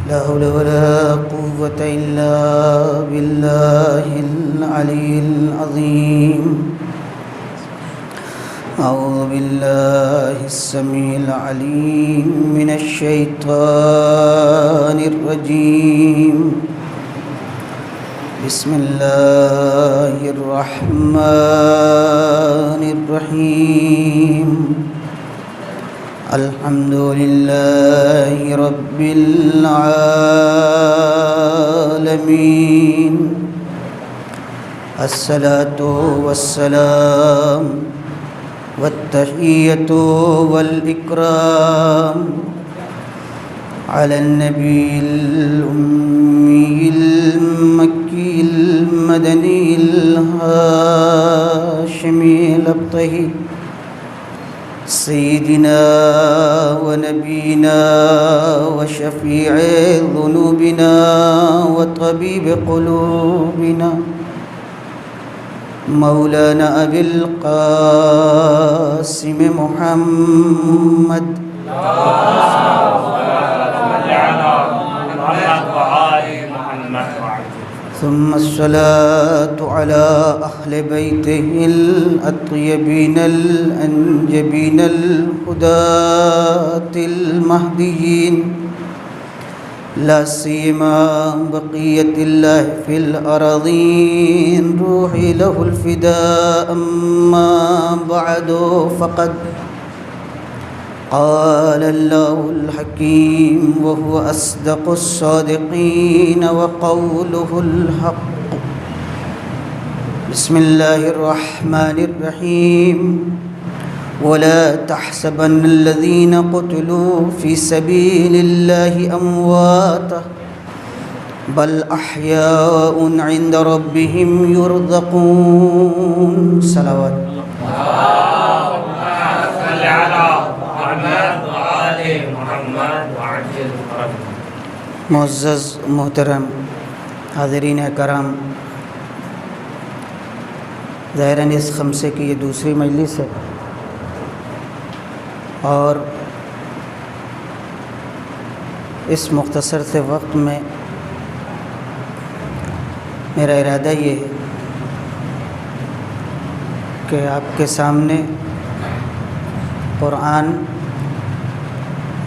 لا حول ولا قوة إلا بالله العلي العظيم. أعوذ بالله السميع العليم من الشيطان الرجيم. بسم الله الرحمن الرحيم. الحمد لله رب العالمين. الصلاة والسلام والتحية والإكرام على النبي الأمي المكي المدني الهاشمي الأبطحي سيدنا ونبينا وشفيع ذنوبنا وطبيب قلوبنا مولانا أبي القاسم محمد ثم الصلاة على أهل بيته الأطيبين الأنجبين الهداة المهديين، لا سيما بقية الله في الأراضين، روحي له الفداء. أما بعد فقد قال الله الحكيم وهو أصدق الصادقين وقوله الحق. بسم الله الرحمن الرحيم. ولا تحسبن الذين قتلوا في سبيل الله أمواتا بل أحياء عند ربهم يرزقون. صلوات معزز محترم حاضرین کرام، ظاہراً اس خمسے کی یہ دوسری مجلس ہے اور اس مختصر سے وقت میں میرا ارادہ یہ ہے کہ آپ کے سامنے قرآن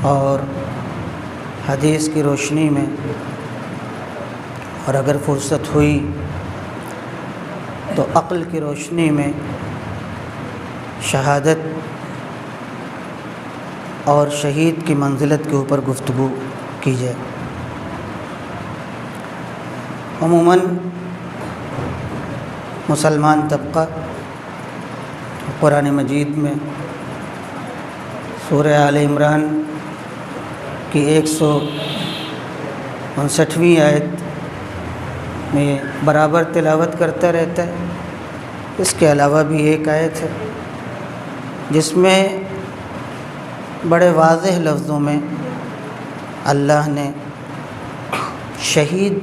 اور حدیث کی روشنی میں، اور اگر فرصت ہوئی تو عقل کی روشنی میں شہادت اور شہید کی منزلت کے اوپر گفتگو کی جائے۔ عموماً مسلمان طبقہ قرآن مجید میں سورہ آل عمران کی 159ویں آیت میں برابر تلاوت کرتا رہتا ہے۔ اس کے علاوہ بھی ایک آیت ہے جس میں بڑے واضح لفظوں میں اللہ نے شہید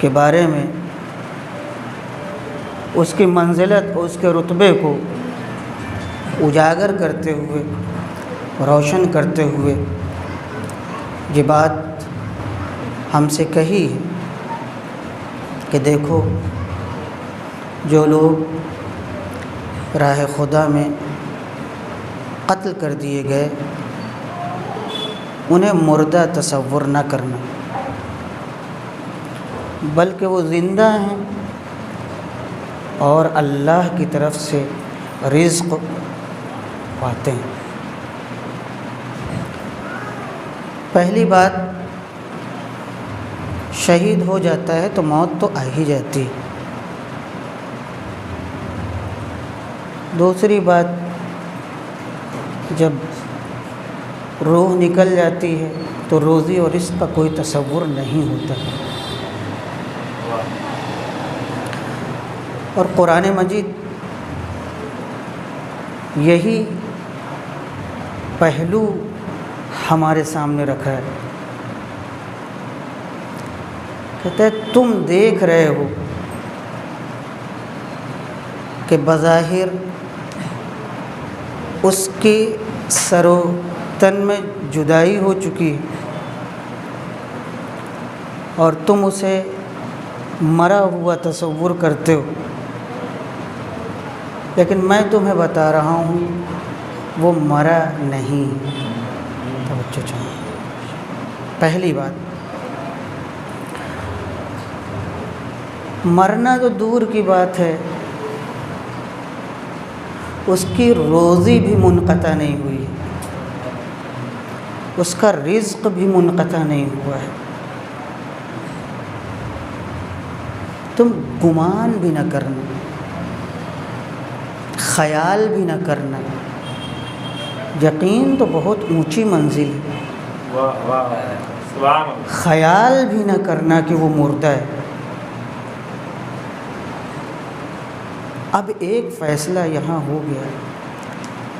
کے بارے میں اس کی منزلت اور اس کے رتبے کو اجاگر کرتے ہوئے، روشن کرتے ہوئے یہ بات ہم سے کہی ہے کہ دیکھو، جو لوگ راہ خدا میں قتل کر دیے گئے انہیں مردہ تصور نہ کرنا، بلکہ وہ زندہ ہیں اور اللہ کی طرف سے رزق پاتے ہیں۔ پہلی بات، شہید ہو جاتا ہے تو موت تو آ ہی جاتی ہے۔ دوسری بات، جب روح نکل جاتی ہے تو روزی اور رزق کا کوئی تصور نہیں ہوتا۔ اور قرآن مجید یہی پہلو ہمارے سامنے رکھا ہے۔ کہتا ہے تم دیکھ رہے ہو کہ بظاہر اس کی سر و تن میں جدائی ہو چکی ہے، اور تم اسے مرا ہوا تصور کرتے ہو، لیکن میں تمہیں بتا رہا ہوں وہ مرا نہیں۔ توجہ چاہیے۔ پہلی بات، مرنا تو دور کی بات ہے، اس کی روزی بھی منقطع نہیں ہوئی، اس کا رزق بھی منقطع نہیں ہوا ہے۔ تم گمان بھی نہ کرنا، خیال بھی نہ کرنا، یقین تو بہت اونچی منزل ہے، خیال بھی نہ کرنا کہ وہ مردہ ہے۔ اب ایک فیصلہ یہاں ہو گیا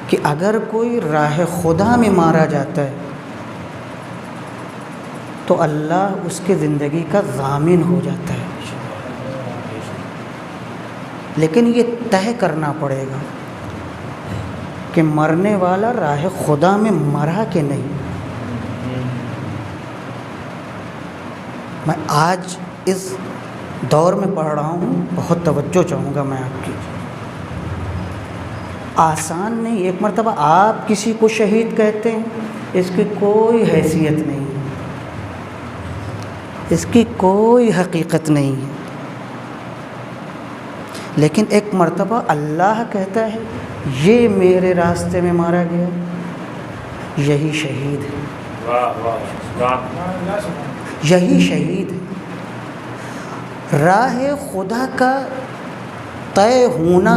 کہ اگر کوئی راہ خدا میں مارا جاتا ہے تو اللہ اس کی زندگی کا ضامن ہو جاتا ہے، لیکن یہ طے کرنا پڑے گا کہ مرنے والا راہ خدا میں مرا کہ نہیں۔ میں آج اس دور میں پڑھ رہا ہوں، بہت توجہ چاہوں گا میں آپ کی۔ آسان نہیں، ایک مرتبہ آپ کسی کو شہید کہتے ہیں، اس کی کوئی حیثیت نہیں ہے، اس کی کوئی حقیقت نہیں ہے، لیکن ایک مرتبہ اللہ کہتا ہے یہ میرے راستے میں مارا گیا، یہی شہید ہے، یہی شہید ہے۔ راہ خدا کا طے ہونا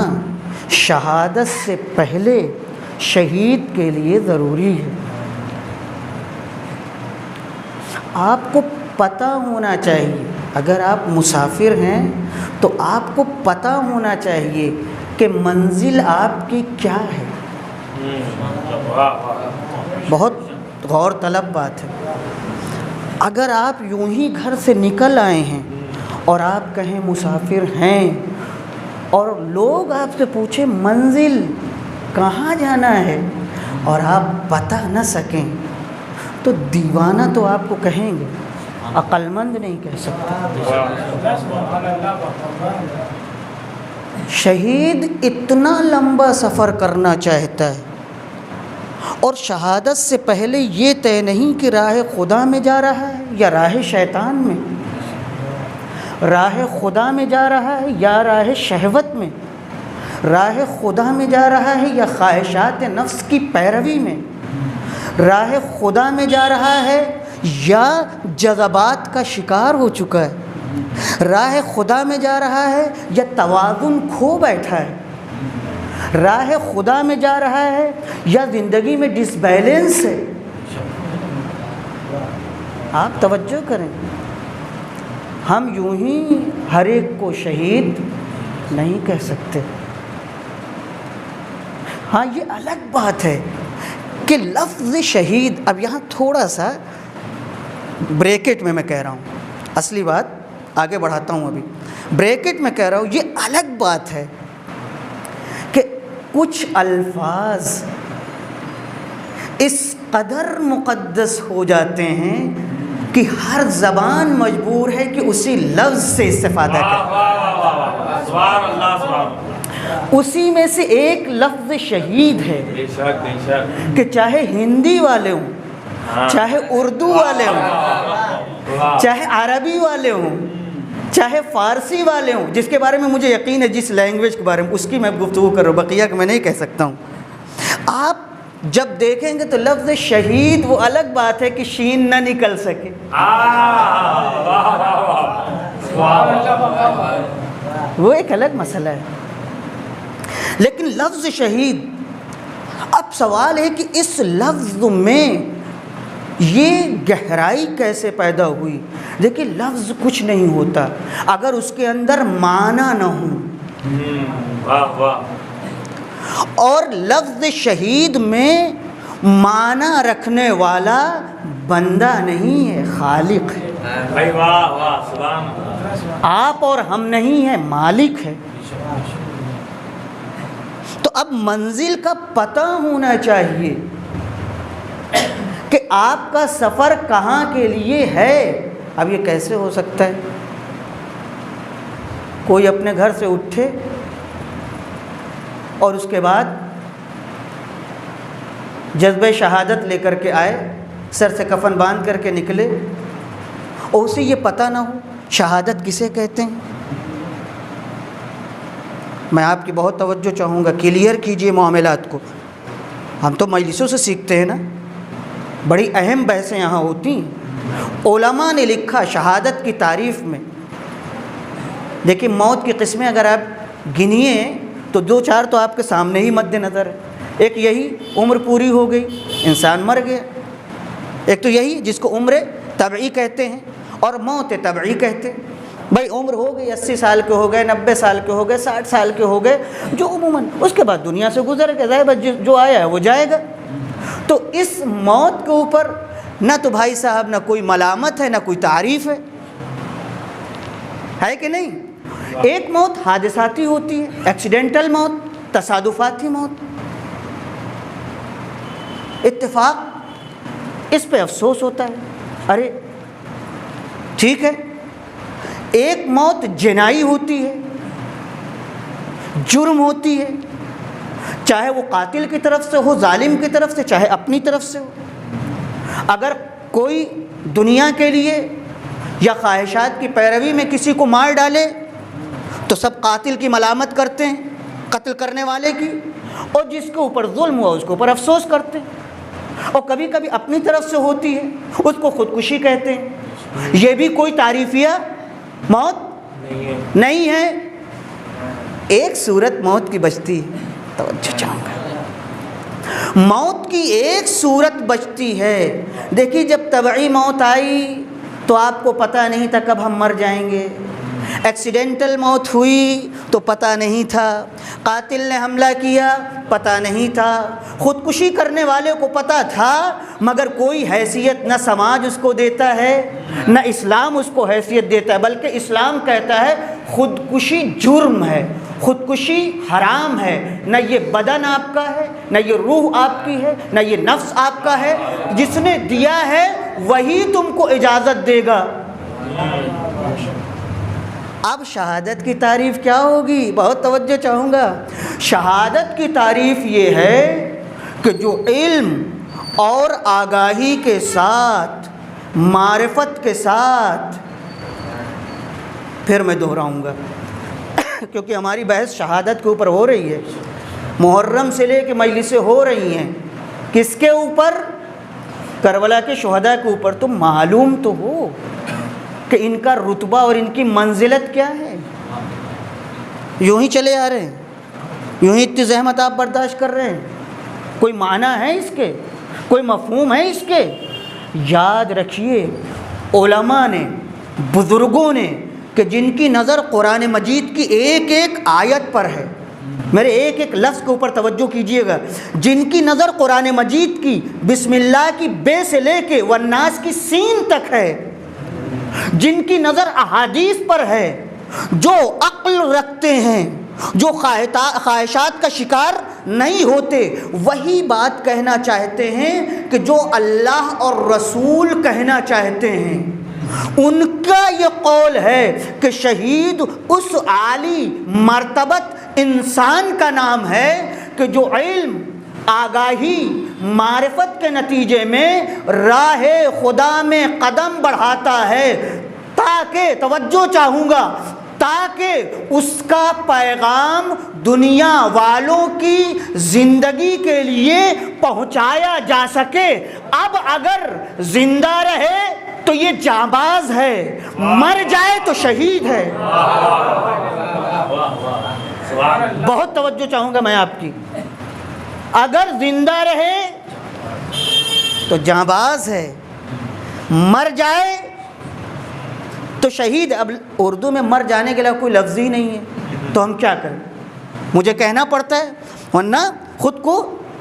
شہادت سے پہلے شہید کے لیے ضروری ہے۔ آپ کو پتہ ہونا چاہیے، اگر آپ مسافر ہیں تو آپ کو پتہ ہونا چاہیے کہ منزل آپ کی کیا ہے۔ بہت غور طلب بات ہے۔ اگر آپ یوں ہی گھر سے نکل آئے ہیں اور آپ کہیں مسافر ہیں اور لوگ آپ سے پوچھیں منزل کہاں جانا ہے اور آپ بتا نہ سکیں تو دیوانہ تو آپ کو کہیں گے، عقل مند نہیں کہہ سکتے۔ شہید اتنا لمبا سفر کرنا چاہتا ہے اور شہادت سے پہلے یہ طے نہیں کہ راہ خدا میں جا رہا ہے یا راہ شیطان میں، راہ خدا میں جا رہا ہے یا راہ شہوت میں، راہ خدا میں جا رہا ہے یا خواہشات نفس کی پیروی میں، راہ خدا میں جا رہا ہے یا جذبات کا شکار ہو چکا ہے، راہ خدا میں جا رہا ہے یا توازن کھو بیٹھا ہے، راہ خدا میں جا رہا ہے یا زندگی میں ڈس بیلنس ہے۔ آپ توجہ کریں، ہم یوں ہی ہر ایک کو شہید نہیں کہہ سکتے۔ ہاں یہ الگ بات ہے کہ لفظ شہید، اب یہاں تھوڑا سا بریکٹ میں کہہ رہا ہوں، اصلی بات آگے بڑھاتا ہوں، ابھی بریکٹ میں کہہ رہا ہوں، یہ الگ بات ہے کہ کچھ الفاظ اس قدر مقدس ہو جاتے ہیں کہ ہر زبان مجبور ہے کہ اسی لفظ سے استفادہ کرے۔ اسی میں سے ایک لفظ شہید ہے کہ چاہے ہندی والے ہوں، چاہے اردو والے ہوں، چاہے عربی والے ہوں، چاہے فارسی والے ہوں، جس کے بارے میں مجھے یقین ہے، جس لینگویج کے بارے میں، اس کی میں گفتگو کر رہا ہوں، بقیہ کہ میں نہیں کہہ سکتا ہوں۔ آپ جب دیکھیں گے تو لفظ شہید وہ الگ بات ہے کہ شین نہ نکل سکے، وہ ایک الگ مسئلہ ہے، لیکن لفظ شہید، اب سوال ہے کہ اس لفظ میں یہ گہرائی کیسے پیدا ہوئی؟ دیکھیں لفظ کچھ نہیں ہوتا اگر اس کے اندر معنی نہ ہو، اور لفظ شہید میں معنی رکھنے والا بندہ نہیں ہے، خالق ہے۔ آپ اور ہم نہیں ہیں، مالک ہے۔ تو اب منزل کا پتہ ہونا چاہیے کہ آپ کا سفر کہاں کے لیے ہے، اب یہ کیسے ہو سکتا ہے؟ کوئی اپنے گھر سے اٹھے اور اس کے بعد جذبہ شہادت لے کر کے آئے، سر سے کفن باندھ کر کے نکلے، اور اسے یہ پتہ نہ ہو شہادت کسے کہتے ہیں۔ میں آپ کی بہت توجہ چاہوں گا، کلیئر کیجئے معاملات کو۔ ہم تو مجلسوں سے سیکھتے ہیں نا، بڑی اہم بحثیں یہاں ہوتی ہیں۔ علماء نے لکھا شہادت کی تعریف میں، دیکھیں موت کی قسمیں اگر آپ گنیے تو 2-4 تو آپ کے سامنے ہی مد نظر ہے۔ ایک یہی عمر پوری ہو گئی، انسان مر گیا۔ ایک تو یہی جس کو عمر طبعی کہتے ہیں اور موت طبعی کہتے ہیں۔ بھائی عمر ہو گئی، 80 سال کے ہو گئے، 90 سال کے ہو گئے، 60 سال کے ہو گئے، جو عموماً اس کے بعد دنیا سے گزر گیا، ظاہر جو آیا ہے وہ جائے گا۔ تو اس موت کے اوپر نہ تو بھائی صاحب نہ کوئی ملامت ہے، نہ کوئی تعریف ہے کہ نہیں؟ ایک موت حادثاتی ہوتی ہے، ایکسیڈنٹل موت، تصادفاتی موت، اتفاق، اس پہ افسوس ہوتا ہے، ارے ٹھیک ہے۔ ایک موت جنائی ہوتی ہے، جرم ہوتی ہے، چاہے وہ قاتل کی طرف سے ہو، ظالم کی طرف سے، چاہے اپنی طرف سے ہو۔ اگر کوئی دنیا کے لیے یا خواہشات کی پیروی میں کسی کو مار ڈالے تو سب قاتل کی ملامت کرتے ہیں، قتل کرنے والے کی، اور جس کے اوپر ظلم ہوا اس کے اوپر افسوس کرتے ہیں۔ اور کبھی کبھی اپنی طرف سے ہوتی ہے، اس کو خودکشی کہتے ہیں۔ یہ بھی کوئی تعریفیہ موت نہیں ہے۔ ایک صورت موت کی بچتی ہے، توجہ چاہوں گا، موت کی ایک صورت بچتی ہے۔ دیکھیے جب طبعی موت آئی تو آپ کو پتہ نہیں تھا کب ہم مر جائیں گے، ایکسیڈنٹل موت ہوئی تو پتہ نہیں تھا، قاتل نے حملہ کیا پتہ نہیں تھا، خودکشی کرنے والے کو پتہ تھا مگر کوئی حیثیت نہ سماج اس کو دیتا ہے نہ اسلام اس کو حیثیت دیتا ہے، بلکہ اسلام کہتا ہے خودکشی جرم ہے، خودکشی حرام ہے، نہ یہ بدن آپ کا ہے، نہ یہ روح آپ کی ہے، نہ یہ نفس آپ کا ہے، جس نے دیا ہے وہی تم کو اجازت دے گا۔ اب شہادت کی تعریف کیا ہوگی؟ بہت توجہ چاہوں گا۔ شہادت کی تعریف یہ ہے کہ جو علم اور آگاہی کے ساتھ، معرفت کے ساتھ، پھر میں دہراؤں گا کیونکہ ہماری بحث شہادت کے اوپر ہو رہی ہے، محرم سے لے کے مجلسیں ہو رہی ہیں، کس کے اوپر؟ کربلا کے شہداء کے اوپر۔ تو معلوم تو ہو کہ ان کا رتبہ اور ان کی منزلت کیا ہے۔ یوں ہی چلے آ رہے ہیں، یوں ہی اتنی زحمت آپ برداشت کر رہے ہیں، کوئی معنی ہے اس کے؟ کوئی مفہوم ہے اس کے؟ یاد رکھیے علماء نے، بزرگوں نے، کہ جن کی نظر قرآن مجید کی ایک ایک آیت پر ہے، میرے ایک ایک لفظ کے اوپر توجہ کیجئے گا، جن کی نظر قرآن مجید کی بسم اللہ کی بے سے لے کے والناس کی سین تک ہے، جن کی نظر احادیث پر ہے، جو عقل رکھتے ہیں، جو خواہشات کا شکار نہیں ہوتے، وہی بات کہنا چاہتے ہیں کہ جو اللہ اور رسول کہنا چاہتے ہیں۔ ان کا یہ قول ہے کہ شہید اس عالی مرتبت انسان کا نام ہے کہ جو علم، آگاہی، معرفت کے نتیجے میں راہ خدا میں قدم بڑھاتا ہے، تاکہ، توجہ چاہوں گا، تاکہ اس کا پیغام دنیا والوں کی زندگی کے لیے پہنچایا جا سکے۔ اب اگر زندہ رہے تو یہ جانباز ہے، مر جائے تو شہید ہے۔ بہت توجہ چاہوں گا میں آپ کی۔ اگر زندہ رہے تو جانباز ہے، مر جائے تو شہید۔ اب اردو میں مر جانے کے علاوہ کوئی لفظ ہی نہیں ہے، تو ہم کیا کریں؟ مجھے کہنا پڑتا ہے، ورنہ خود کو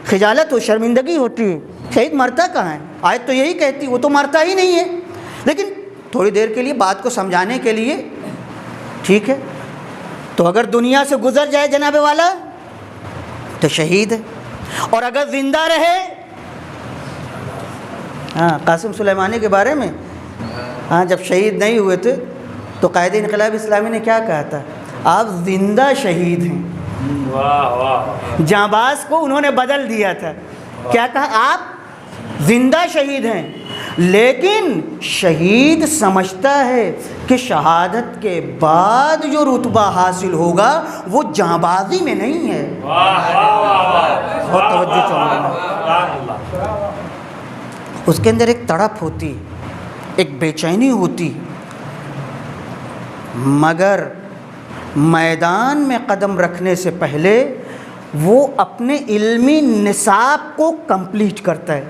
خجالت و شرمندگی ہوتی ہے۔ شہید مرتا کہاں ہے؟ آیت تو یہی کہتی، وہ تو مرتا ہی نہیں ہے۔ لیکن تھوڑی دیر کے لیے بات کو سمجھانے کے لیے ٹھیک ہے، تو اگر دنیا سے گزر جائے جناب والا تو شہید ہے، اور اگر زندہ رہے، ہاں قاسم سلیمانی کے بارے میں ہاں جب شہید نہیں ہوئے تھے تو قائد انقلاب اسلامی نے کیا کہا تھا؟ آپ زندہ شہید ہیں. جانباز کو انہوں نے بدل دیا تھا. کیا کہا؟ آپ زندہ شہید ہیں. لیکن شہید سمجھتا ہے کہ شہادت کے بعد جو رتبہ حاصل ہوگا وہ جانبازی میں نہیں ہے. بہت توجہ چاہوں گا. اس کے اندر ایک تڑپ ہوتی، ایک بے چینی ہوتی، مگر میدان میں قدم رکھنے سے پہلے وہ اپنے علمی نصاب کو کمپلیٹ کرتا ہے،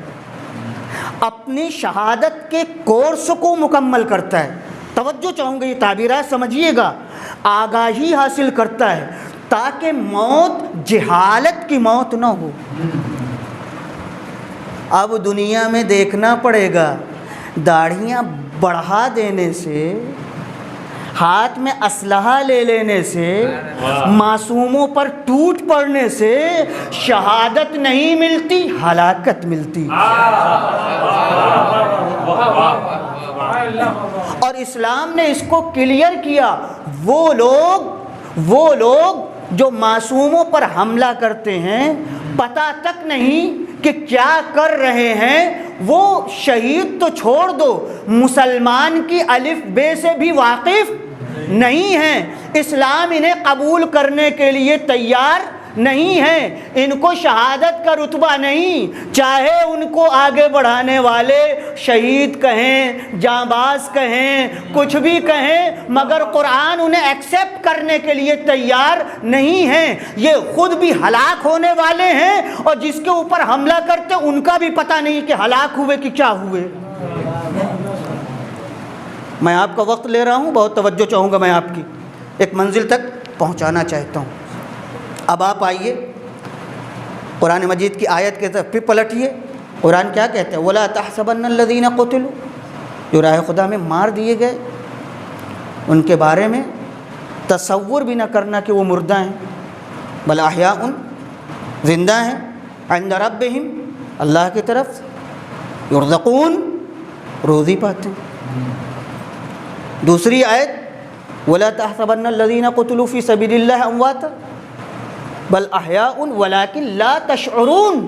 اپنی شہادت کے کورس کو مکمل کرتا ہے. توجہ چاہوں گا، یہ تعبیرات سمجھیے گا. آگاہی حاصل کرتا ہے تاکہ موت جہالت کی موت نہ ہو. اب دنیا میں دیکھنا پڑے گا، داڑھیاں بڑھا دینے سے، ہاتھ میں اسلحہ لے لینے سے، معصوموں پر ٹوٹ پڑنے سے شہادت نہیں ملتی، ہلاکت ملتی. اور اسلام نے اس کو کلیئر کیا. وہ لوگ جو معصوموں پر حملہ کرتے ہیں، پتہ تک نہیں کہ کیا کر رہے ہیں، وہ شہید تو چھوڑ دو، مسلمان کی الف بے سے بھی واقف نہیں ہیں. اسلام انہیں قبول کرنے کے لیے تیار نہیں ہے. ان کو شہادت کا رتبہ نہیں، چاہے ان کو آگے بڑھانے والے شہید کہیں، جانباز کہیں، کچھ بھی کہیں، مگر قرآن انہیں ایکسیپٹ کرنے کے لیے تیار نہیں ہیں. یہ خود بھی ہلاک ہونے والے ہیں، اور جس کے اوپر حملہ کرتے ان کا بھی پتہ نہیں کہ ہلاک ہوئے کہ کیا ہوئے. میں آپ کا وقت لے رہا ہوں، بہت توجہ چاہوں گا. میں آپ کی ایک منزل تک پہنچانا چاہتا ہوں. اب آپ آئیے قرآن مجید کی آیت کے طرف پھر پلٹیے. قرآن کیا کہتے ہیں؟ وَلَا تَحْسَبَنَّ الَّذِينَ قُتِلُوا، جو راہ خدا میں مار دیے گئے ان کے بارے میں تصور بھی نہ کرنا کہ وہ مردہ ہیں. بل احیاء، زندہ ہیں، عند ربہم، اللہ کی طرف، یرزقون، روزی پاتے ہیں. دوسری آیت وَلَا تَحْسَبَنَّ الَّذِينَ قُتِلُوا فِي سَبِيلِ اللَّهِ أَمْوَاتًا بل احیاء ولکن لا تشعرون.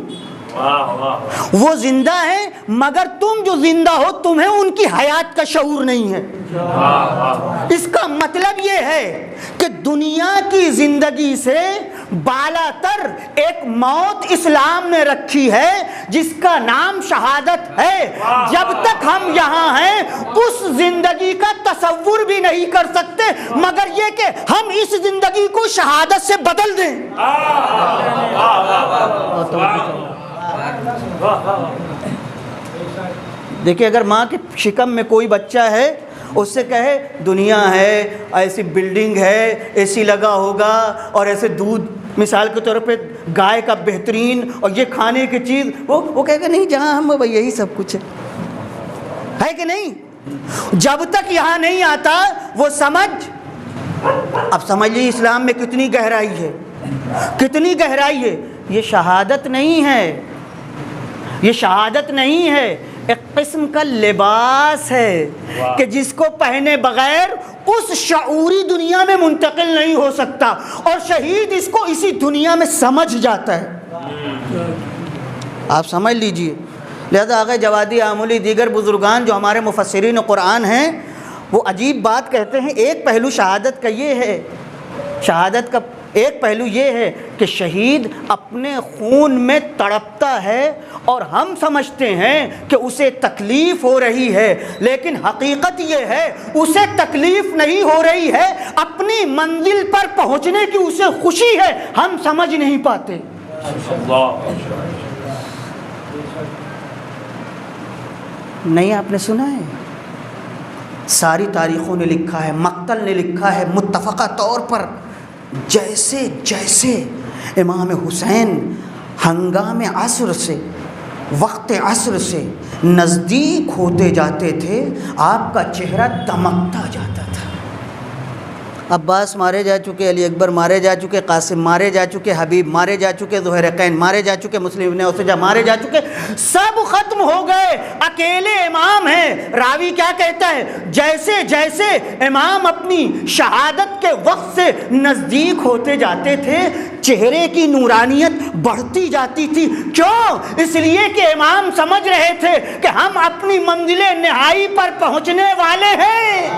وہ زندہ ہیں مگر تم جو زندہ ہو تمہیں ان کی حیات کا شعور نہیں ہے. اس کا مطلب یہ ہے کہ دنیا کی زندگی سے بالا تر ایک موت اسلام نے رکھی ہے جس کا نام شہادت ہے. جب تک ہم یہاں ہیں اس زندگی کا تصور بھی نہیں کر سکتے مگر یہ کہ ہم اس زندگی کو شہادت سے بدل دیں. دیکھیں، اگر ماں کے شکم میں کوئی بچہ ہے، اس سے کہے دنیا ہے، ایسی بلڈنگ ہے، اے سی لگا ہوگا اور ایسے دودھ مثال کے طور پہ گائے کا بہترین اور یہ کھانے کی چیز، وہ کہے گا نہیں، جہاں ہم بھائی یہی سب کچھ ہے کہ نہیں. جب تک یہاں نہیں آتا وہ سمجھ. اب سمجھ لیجیے اسلام میں کتنی گہرائی ہے، کتنی گہرائی ہے. یہ شہادت نہیں ہے، یہ شہادت نہیں ہے، ایک قسم کا لباس ہے کہ جس کو پہنے بغیر اس شعوری دنیا میں منتقل نہیں ہو سکتا، اور شہید اس کو اسی دنیا میں سمجھ جاتا ہے. آپ سمجھ لیجئے. لہذا آغا جوادی آمولی دیگر بزرگان جو ہمارے مفسرین قرآن ہیں وہ عجیب بات کہتے ہیں. ایک پہلو شہادت کا یہ ہے، شہادت کا ایک پہلو یہ ہے کہ شہید اپنے خون میں تڑپتا ہے اور ہم سمجھتے ہیں کہ اسے تکلیف ہو رہی ہے، لیکن حقیقت یہ ہے اسے تکلیف نہیں ہو رہی ہے، اپنی منزل پر پہنچنے کی اسے خوشی ہے، ہم سمجھ نہیں پاتے. نہیں آپ نے سنا ہے؟ ساری تاریخوں نے لکھا ہے، مقتل نے لکھا ہے متفقہ طور پر، جیسے جیسے امام حسین ہنگام عصر سے، وقت عصر سے نزدیک ہوتے جاتے تھے آپ کا چہرہ دمکتا جاتا تھا. عباس مارے جا چکے، علی اکبر مارے جا چکے، قاسم مارے جا چکے، حبیب مارے جا چکے، ظہیرقین مارے جا چکے، مسلم ابن اوسجہ مارے جا چکے، سب ختم ہو گئے، اکیلے امام ہیں۔ راوی کیا کہتا ہے؟ جیسے جیسے امام اپنی شہادت کے وقت سے نزدیک ہوتے جاتے تھے، چہرے کی نورانیت بڑھتی جاتی تھی۔ کیوں؟ اس لیے کہ امام سمجھ رہے تھے کہ ہم اپنی منزل نہائی پر پہنچنے والے ہیں۔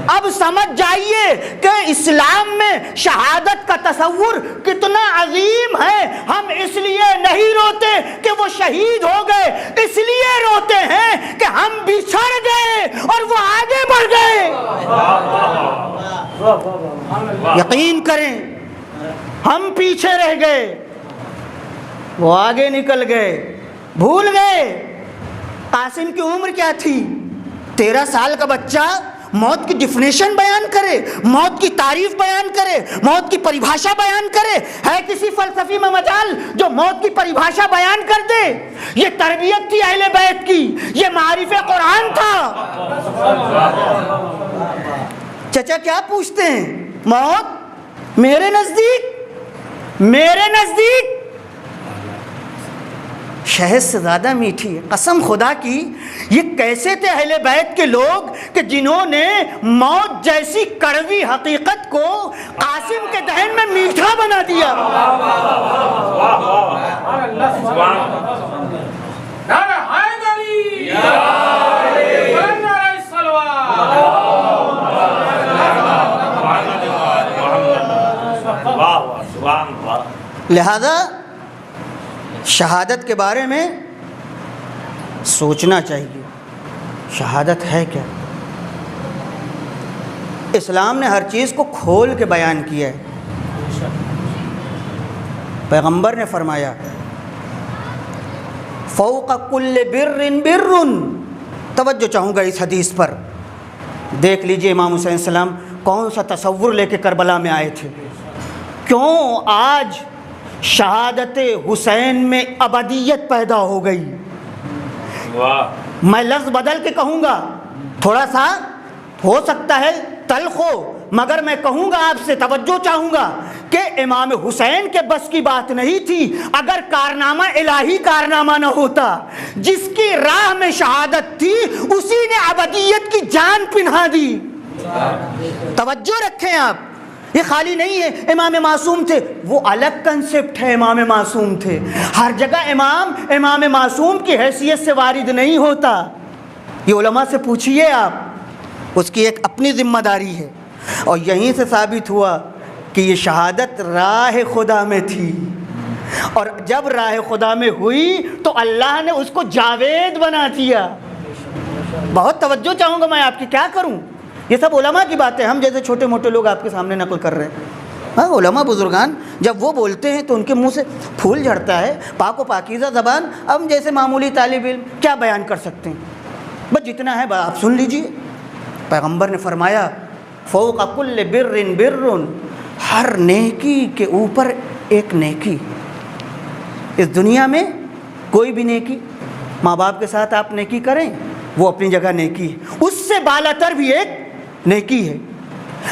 اب سمجھ جائیے کہ اسلام میں شہادت کا تصور کتنا عظیم ہے۔ ہم اس لیے نہیں روتے کہ وہ شہید ہو گئے، اس لیے روتے ہیں کہ ہم بچھڑ گئے اور وہ آگے بڑھ گئے۔ یقین کریں، ہم پیچھے رہ گئے، وہ آگے نکل گئے، بھول گئے۔ قاسم کی عمر کیا تھی؟ 13 سال کا بچہ موت کی ڈیفینیشن بیان کرے، موت کی تعریف بیان کرے، موت کی پریبھاشا بیان کرے، ہے کسی فلسفی میں مجال جو موت کی پریبھاشا بیان کر دے؟ یہ تربیت تھی اہل بیت کی، یہ معارف قرآن تھا۔ چچا کیا پوچھتے ہیں؟ موت میرے نزدیک شہد سے زیادہ میٹھی ہے۔ قسم خدا کی، یہ کیسے تھے اہل بیت کے لوگ کہ جنہوں نے موت جیسی کڑوی حقیقت کو قاسم کے دہن میں میٹھا بنا دیا۔ لہذا شہادت کے بارے میں سوچنا چاہیے، شہادت ہے کیا؟ اسلام نے ہر چیز کو کھول کے بیان کیا ہے۔ پیغمبر نے فرمایا فوق کل بر بر۔ توجہ چاہوں گا اس حدیث پر، دیکھ لیجئے امام حسین السلام کون سا تصور لے کے کربلا میں آئے تھے۔ کیوں آج شہادت حسین میں ابدیت پیدا ہو گئی؟ میں لفظ بدل کے کہوں گا، تھوڑا سا ہو سکتا ہے تلخ ہو، مگر میں کہوں گا، آپ سے توجہ چاہوں گا کہ امام حسین کے بس کی بات نہیں تھی اگر کارنامہ الہی کارنامہ نہ ہوتا۔ جس کی راہ میں شہادت تھی اسی نے ابدیت کی جان پنہا دی۔ توجہ رکھیں آپ، یہ خالی نہیں ہے امام معصوم تھے، وہ الگ کنسپٹ ہے۔ امام معصوم تھے، ہر جگہ امام معصوم کی حیثیت سے وارد نہیں ہوتا۔ یہ علماء سے پوچھئے آپ، اس کی ایک اپنی ذمہ داری ہے، اور یہیں سے ثابت ہوا کہ یہ شہادت راہ خدا میں تھی، اور جب راہ خدا میں ہوئی تو اللہ نے اس کو جاوید بنا دیا۔ بہت توجہ چاہوں گا میں آپ کی، کیا کروں؟ یہ سب علماء کی باتیں، ہم جیسے چھوٹے موٹے لوگ آپ کے سامنے نقل کر رہے ہیں۔ ہاں، علماء بزرگان جب وہ بولتے ہیں تو ان کے منہ سے پھول جھڑتا ہے، پاک و پاکیزہ زبان۔ اب جیسے معمولی طالب علم کیا بیان کر سکتے ہیں؟ بس جتنا ہے آپ سن لیجئے۔ پیغمبر نے فرمایا فوق کل بر بر، ہر نیکی کے اوپر ایک نیکی۔ اس دنیا میں کوئی بھی نیکی، ماں باپ کے ساتھ آپ نیکی کریں وہ اپنی جگہ نیکی ہے، اس سے بالاتر بھی ایک نیکی ہے۔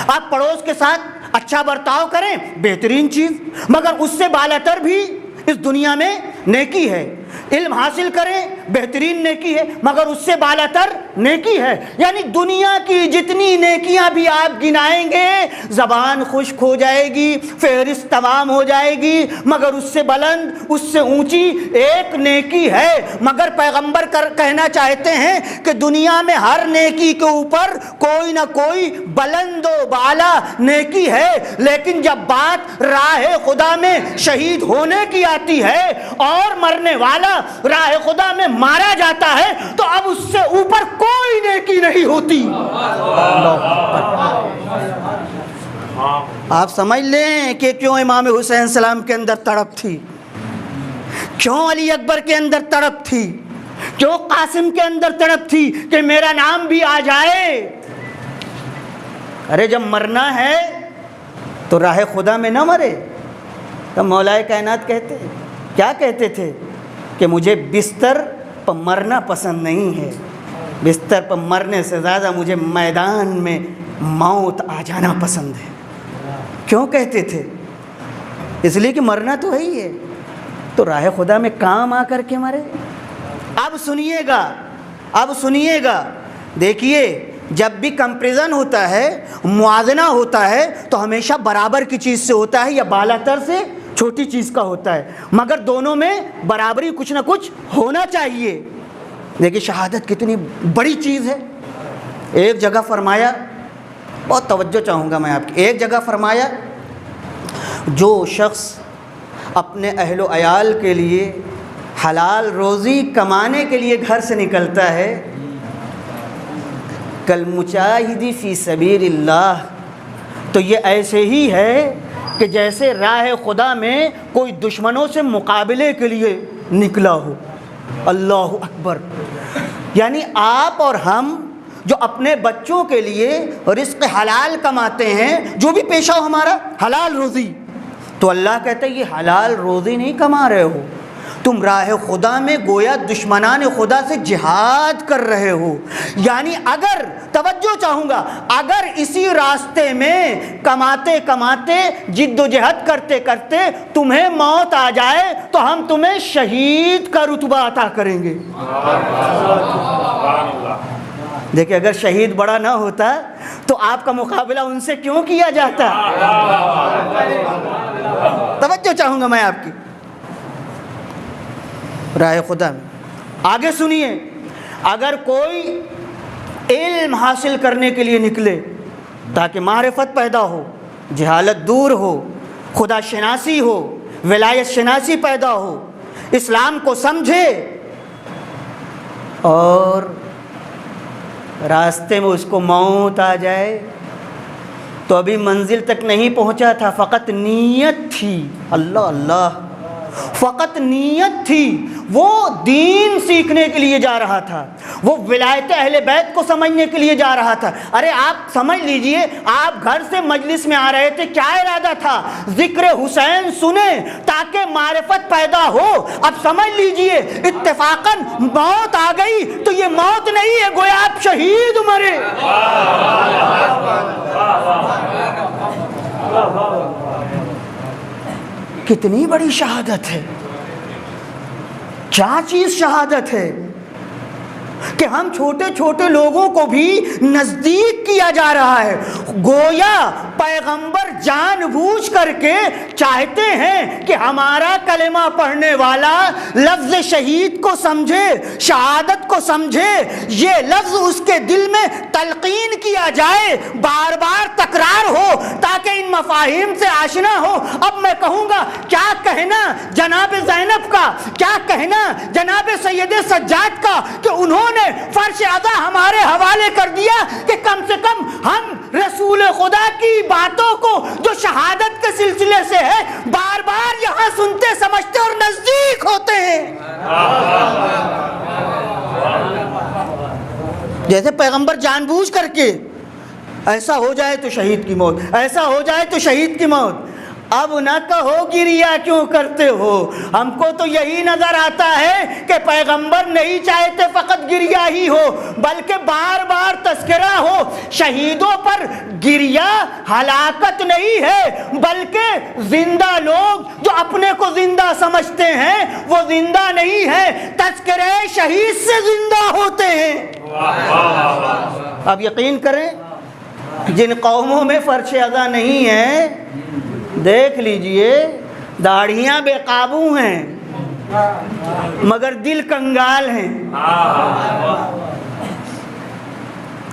آپ پڑوس کے ساتھ اچھا برتاؤ کریں، بہترین چیز، مگر اس سے بالاتر بھی اس دنیا میں نیکی ہے۔ علم حاصل کریں، بہترین نیکی ہے، مگر اس سے بالاتر نیکی ہے۔ یعنی دنیا کی جتنی نیکیاں بھی آپ گنائیں گے زبان خشک ہو جائے گی، فہرست تمام ہو جائے گی، مگر اس سے بلند، اس سے اونچی ایک نیکی ہے۔ مگر پیغمبر کہنا چاہتے ہیں کہ دنیا میں ہر نیکی کے اوپر کوئی نہ کوئی بلند و بالا نیکی ہے، لیکن جب بات راہ خدا میں شہید ہونے کی آتی ہے اور مرنے والا راہ خدا میں مارا جاتا ہے تو اب اس سے اوپر کوئی نیکی نہیں ہوتی۔ آپ سمجھ لیں کہ کیوں امام حسین السلام کے اندر تڑپ تھی، کیوں علی اکبر کے اندر تڑپ تھی، کیوں قاسم کے اندر تڑپ تھی کہ میرا نام بھی آ جائے۔ ارے جب مرنا ہے تو راہ خدا میں نہ مرے۔ تب مولا کائنات کیا کہتے تھے کہ مجھے بستر پر مرنا پسند نہیں ہے، بستر پر مرنے سے زیادہ مجھے میدان میں موت آ جانا پسند ہے۔ کیوں کہتے تھے؟ اس لیے کہ مرنا تو وہی ہے، تو راہ خدا میں کام آ کر کے مرے۔ اب سنیے گا، دیکھیے جب بھی کمپیریزن ہوتا ہے، موازنہ ہوتا ہے، تو ہمیشہ برابر کی چیز سے ہوتا ہے یا بالا تر سے چھوٹی چیز کا ہوتا ہے، مگر دونوں میں برابری کچھ نہ کچھ ہونا چاہیے۔ دیکھیے شہادت کتنی بڑی چیز ہے۔ ایک جگہ فرمایا، بہت توجہ چاہوں گا میں آپ کی، ایک جگہ فرمایا جو شخص اپنے اہل و عیال کے لیے حلال روزی کمانے کے لیے گھر سے نکلتا ہے، کالمجاہد فی سبیل اللہ، تو یہ ایسے ہی ہے کہ جیسے راہ خدا میں کوئی دشمنوں سے مقابلے کے لیے نکلا ہو۔ اللہ اکبر! یعنی آپ اور ہم جو اپنے بچوں کے لیے رزق حلال کماتے ہیں، جو بھی پیشہ ہو ہمارا حلال روزی، تو اللہ کہتا ہے یہ حلال روزی نہیں کما رہے ہو، تم راہ خدا میں گویا دشمنان خدا سے جہاد کر رہے ہو۔ یعنی اگر، توجہ چاہوں گا، اگر اسی راستے میں کماتے کماتے جد و جہد کرتے کرتے تمہیں موت آ جائے تو ہم تمہیں شہید کا رتبہ عطا کریں گے۔ دیکھیں اگر شہید بڑا نہ ہوتا تو آپ کا مقابلہ ان سے کیوں کیا جاتا؟ توجہ چاہوں گا میں آپ کی راہ خدا میں۔ آگے سنیے، اگر کوئی علم حاصل کرنے کے لیے نکلے تاکہ معرفت پیدا ہو، جہالت دور ہو، خدا شناسی ہو، ولایت شناسی پیدا ہو، اسلام کو سمجھے، اور راستے میں اس کو موت آ جائے تو ابھی منزل تک نہیں پہنچا تھا، فقط نیت تھی۔ اللہ اللہ، فقط نیت تھی، وہ دین سیکھنے کے لیے جا رہا تھا، وہ ولایت اہل بیت کو سمجھنے کے لیے جا رہا تھا۔ ارے آپ سمجھ لیجئے، آپ گھر سے مجلس میں آ رہے تھے، کیا ارادہ تھا؟ ذکر حسین سنیں تاکہ معرفت پیدا ہو۔ اب سمجھ لیجئے اتفاقاً موت آ گئی تو یہ موت نہیں ہے، گویا آپ شہید مرے۔ کتنی بڑی شہادت ہے! کیا چیز شہادت ہے کہ ہم چھوٹے چھوٹے لوگوں کو بھی نزدیک کیا جا رہا ہے۔ گویا پیغمبر جان بوجھ کر کے چاہتے ہیں کہ ہمارا کلمہ پڑھنے والا لفظ شہید کو سمجھے، شہادت کو سمجھے، یہ لفظ اس کے دل میں تلقین کیا جائے، بار بار تکرار ہو تاکہ ان مفاہیم سے آشنا ہو۔ اب میں کہوں گا کیا کہنا جناب زینب کا، کیا کہنا جناب سید سجاد کا کہ انہوں نے فرش ادا ہمارے حوالے کر دیا کہ کم سے کم ہم رسول خدا کی باتوں کو جو شہادت کے سلسلے سے ہے بار بار یہاں سنتے سمجھتے اور نزدیک ہوتے ہیں۔ جیسے پیغمبر جان بوجھ کر کے ایسا ہو جائے تو شہید کی موت، ایسا ہو جائے تو شہید کی موت۔ اب نہ کہو گریا کیوں کرتے ہو، ہم کو تو یہی نظر آتا ہے کہ پیغمبر نہیں چاہتے فقط گریا ہی ہو بلکہ بار بار تذکرہ ہو۔ شہیدوں پر گریا ہلاکت نہیں ہے بلکہ زندہ لوگ جو اپنے کو زندہ سمجھتے ہیں وہ زندہ نہیں ہے، تذکرہ شہید سے زندہ ہوتے ہیں۔ اب یقین کریں جن قوموں میں فرش ادا نہیں ہے، دیکھ لیجئے داڑھیاں بے قابو ہیں مگر دل کنگال ہیں۔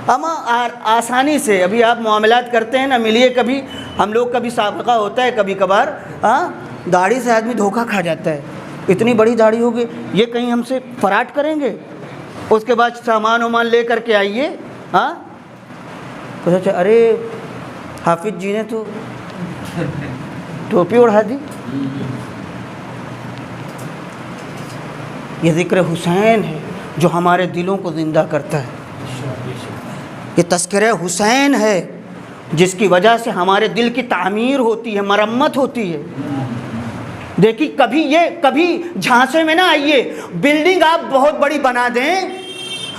ہم آسانی سے ابھی آپ معاملات کرتے ہیں نا، ملیے کبھی، ہم لوگ کبھی سابقہ ہوتا ہے کبھی کبھار، داڑھی سے آدمی دھوکہ کھا جاتا ہے۔ اتنی بڑی داڑھی ہوگی، یہ کہیں ہم سے فراڈ کریں گے، اس کے بعد سامان وامان لے کر کے آئیے، تو سوچا ارے حافظ جی نے تو ٹوپی اڑا دی۔ یہ ذکر حسین ہے جو ہمارے دلوں کو زندہ کرتا ہے، یہ تذکرہ حسین ہے جس کی وجہ سے ہمارے دل کی تعمیر ہوتی ہے، مرمت ہوتی ہے۔ دیکھیے کبھی جھانسے میں نہ آئیے، بلڈنگ آپ بہت بڑی بنا دیں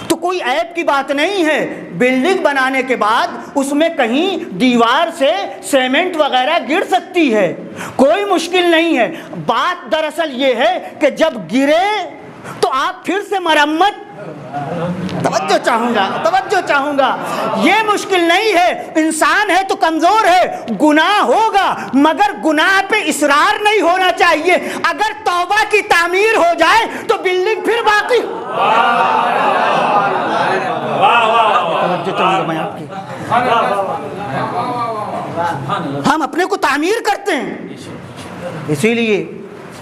تو کوئی عیب کی بات نہیں ہے. بلڈنگ بنانے کے بعد اس میں کہیں دیوار سے سیمنٹ وغیرہ گر سکتی ہے, کوئی مشکل نہیں ہے. بات دراصل یہ ہے کہ جب گرے تو آپ پھر سے مرمت. توجہ چاہوں گا, یہ مشکل نہیں ہے. انسان ہے تو کمزور ہے, گناہ ہوگا, مگر گناہ پہ اصرار نہیں ہونا چاہیے. اگر توبہ کی تعمیر ہو جائے تو بلڈنگ پھر باقی. توجہ چاہوں گا میں آپ کی. ہم اپنے کو تعمیر کرتے ہیں.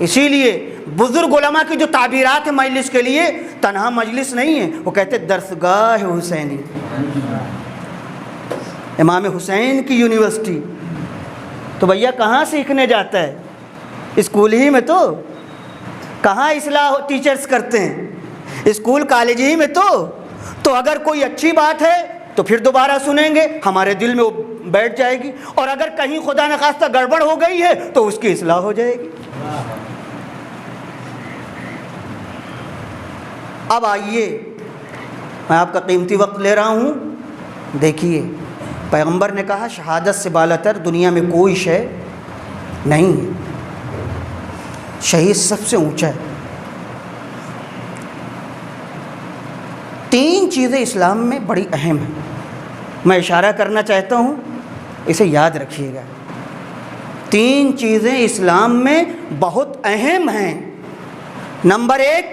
اسی لیے بزرگ علماء کی جو تعبیرات ہیں مجلس کے لیے, تنہا مجلس نہیں ہے, وہ کہتے درسگاہ حسینی, امام حسین کی یونیورسٹی. تو بھیا کہاں سیکھنے جاتا ہے؟ اسکول ہی میں تو. کہاں اصلاح ٹیچرز کرتے ہیں؟ اسکول کالج ہی میں تو اگر کوئی اچھی بات ہے تو پھر دوبارہ سنیں گے, ہمارے دل میں وہ بیٹھ جائے گی, اور اگر کہیں خدا نخواستہ گڑبڑ ہو گئی ہے تو اس کی اصلاح ہو جائے گی. اب آئیے, میں آپ کا قیمتی وقت لے رہا ہوں. دیکھیے, پیغمبر نے کہا شہادت سے بالاتر دنیا میں کوئی شے نہیں ہے, شہید سب سے اونچا ہے. 3 چیزیں اسلام میں بڑی اہم ہیں, میں اشارہ کرنا چاہتا ہوں, اسے یاد رکھیے گا. 3 چیزیں اسلام میں بہت اہم ہیں. نمبر 1,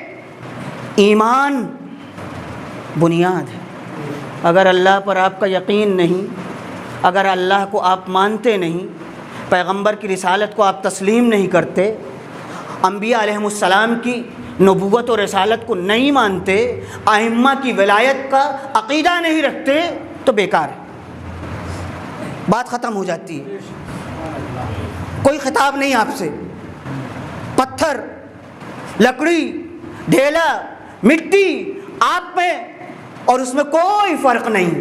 ایمان بنیاد ہے. اگر اللہ پر آپ کا یقین نہیں, اگر اللہ کو آپ مانتے نہیں, پیغمبر کی رسالت کو آپ تسلیم نہیں کرتے, انبیاء علیہم السلام کی نبوت و رسالت کو نہیں مانتے, ائمہ کی ولایت کا عقیدہ نہیں رکھتے, تو بیکار ہے, بات ختم ہو جاتی ہے. کوئی خطاب نہیں آپ سے. پتھر, لکڑی, ڈھیلا, مٹی آپ میں اور اس میں کوئی فرق نہیں.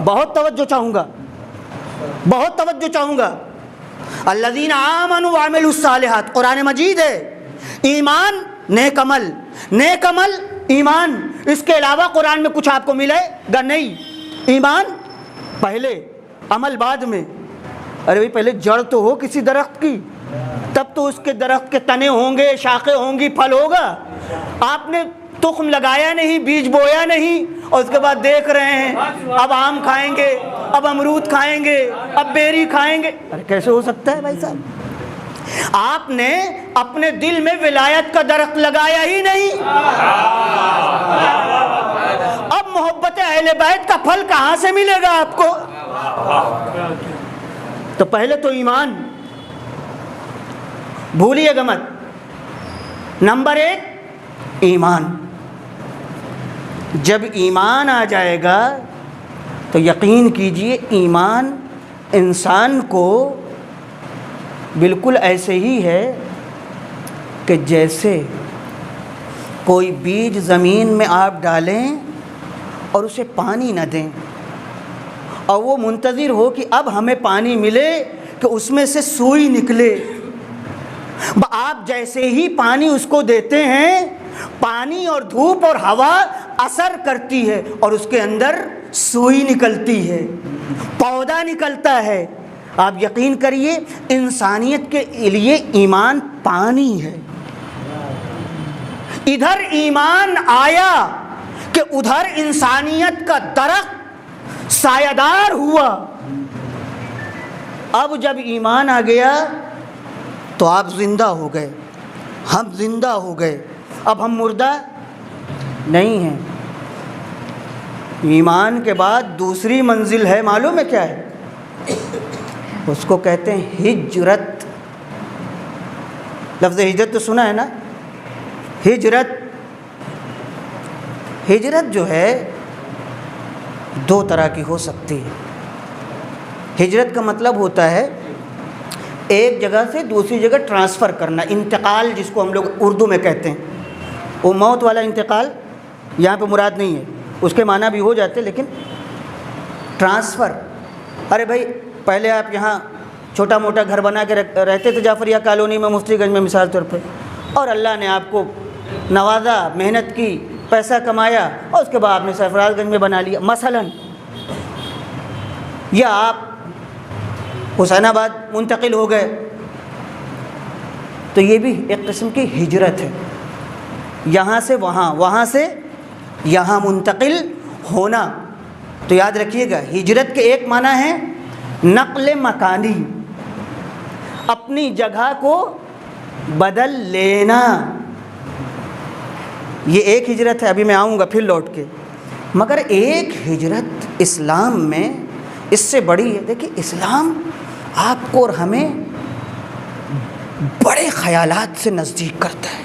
بہت توجہ چاہوں گا. الذین آمنوا وعملوا الصالحات قرآن مجید ہے. ایمان نیک عمل ایمان, اس کے علاوہ قرآن میں کچھ آپ کو ملے گا نہیں. ایمان پہلے, عمل بعد میں. ارے بھائی پہلے جڑ تو ہو کسی درخت کی, تب تو اس کے درخت کے تنے ہوں گے, شاخیں ہوں گی, پھل ہوگا. آپ نے تخم لگایا نہیں, بیج بویا نہیں, اور اس کے بعد دیکھ رہے ہیں اب آم کھائیں گے, اب امرود کھائیں گے, اب بیری کھائیں گے. ارے کیسے ہو سکتا ہے بھائی صاحب؟ آپ نے اپنے دل میں ولایت کا درخت لگایا ہی نہیں. اب محبت اہل بیت کا پھل کہاں سے ملے گا آپ کو؟ تو پہلے تو ایمان, بھولیے گا مت. نمبر 1 ایمان. جب ایمان آ جائے گا تو یقین کیجئے ایمان انسان کو بالکل ایسے ہی ہے کہ جیسے کوئی بیج زمین میں آپ ڈالیں اور اسے پانی نہ دیں, اور وہ منتظر ہو کہ اب ہمیں پانی ملے کہ اس میں سے سوئی نکلے. آپ جیسے ہی پانی اس کو دیتے ہیں, پانی اور دھوپ اور ہوا اثر کرتی ہے اور اس کے اندر سوئی نکلتی ہے, پودا نکلتا ہے. آپ یقین کریے انسانیت کے لیے ایمان پانی ہے. ادھر ایمان آیا کہ ادھر انسانیت کا درخت سایہ دار ہوا. اب جب ایمان آ گیا تو آپ زندہ ہو گئے, ہم زندہ ہو گئے. اب ہم مردہ نہیں ہیں. ایمان کے بعد دوسری منزل ہے, معلوم ہے کیا ہے؟ اس کو کہتے ہیں ہجرت. لفظ ہجرت تو سنا ہے نا. ہجرت جو ہے 2 طرح کی ہو سکتی ہے. ہجرت کا مطلب ہوتا ہے ایک جگہ سے دوسری جگہ ٹرانسفر کرنا, انتقال جس کو ہم لوگ اردو میں کہتے ہیں. وہ موت والا انتقال یہاں پہ مراد نہیں ہے, اس کے معنی بھی ہو جاتے, لیکن ٹرانسفر. ارے بھائی پہلے آپ یہاں چھوٹا موٹا گھر بنا کے رہتے تھے جعفریہ کالونی میں, مفتی گنج میں مثال طور پہ, اور اللہ نے آپ کو نوازا, محنت کی, پیسہ کمایا اور اس کے بعد آپ نے سرفراز گنج میں بنا لیا مثلاً، یا آپ حسین آباد منتقل ہو گئے، تو یہ بھی ایک قسم کی ہجرت ہے، یہاں سے وہاں، وہاں سے یہاں منتقل ہونا۔ تو یاد رکھیے گا، ہجرت کے ایک معنی ہے نقل مکانی، اپنی جگہ کو بدل لینا، یہ ایک ہجرت ہے، ابھی میں آؤں گا پھر لوٹ کے۔ مگر ایک ہجرت اسلام میں اس سے بڑی ہے۔ دیکھیں اسلام آپ کو اور ہمیں بڑے خیالات سے نزدیک کرتا ہے۔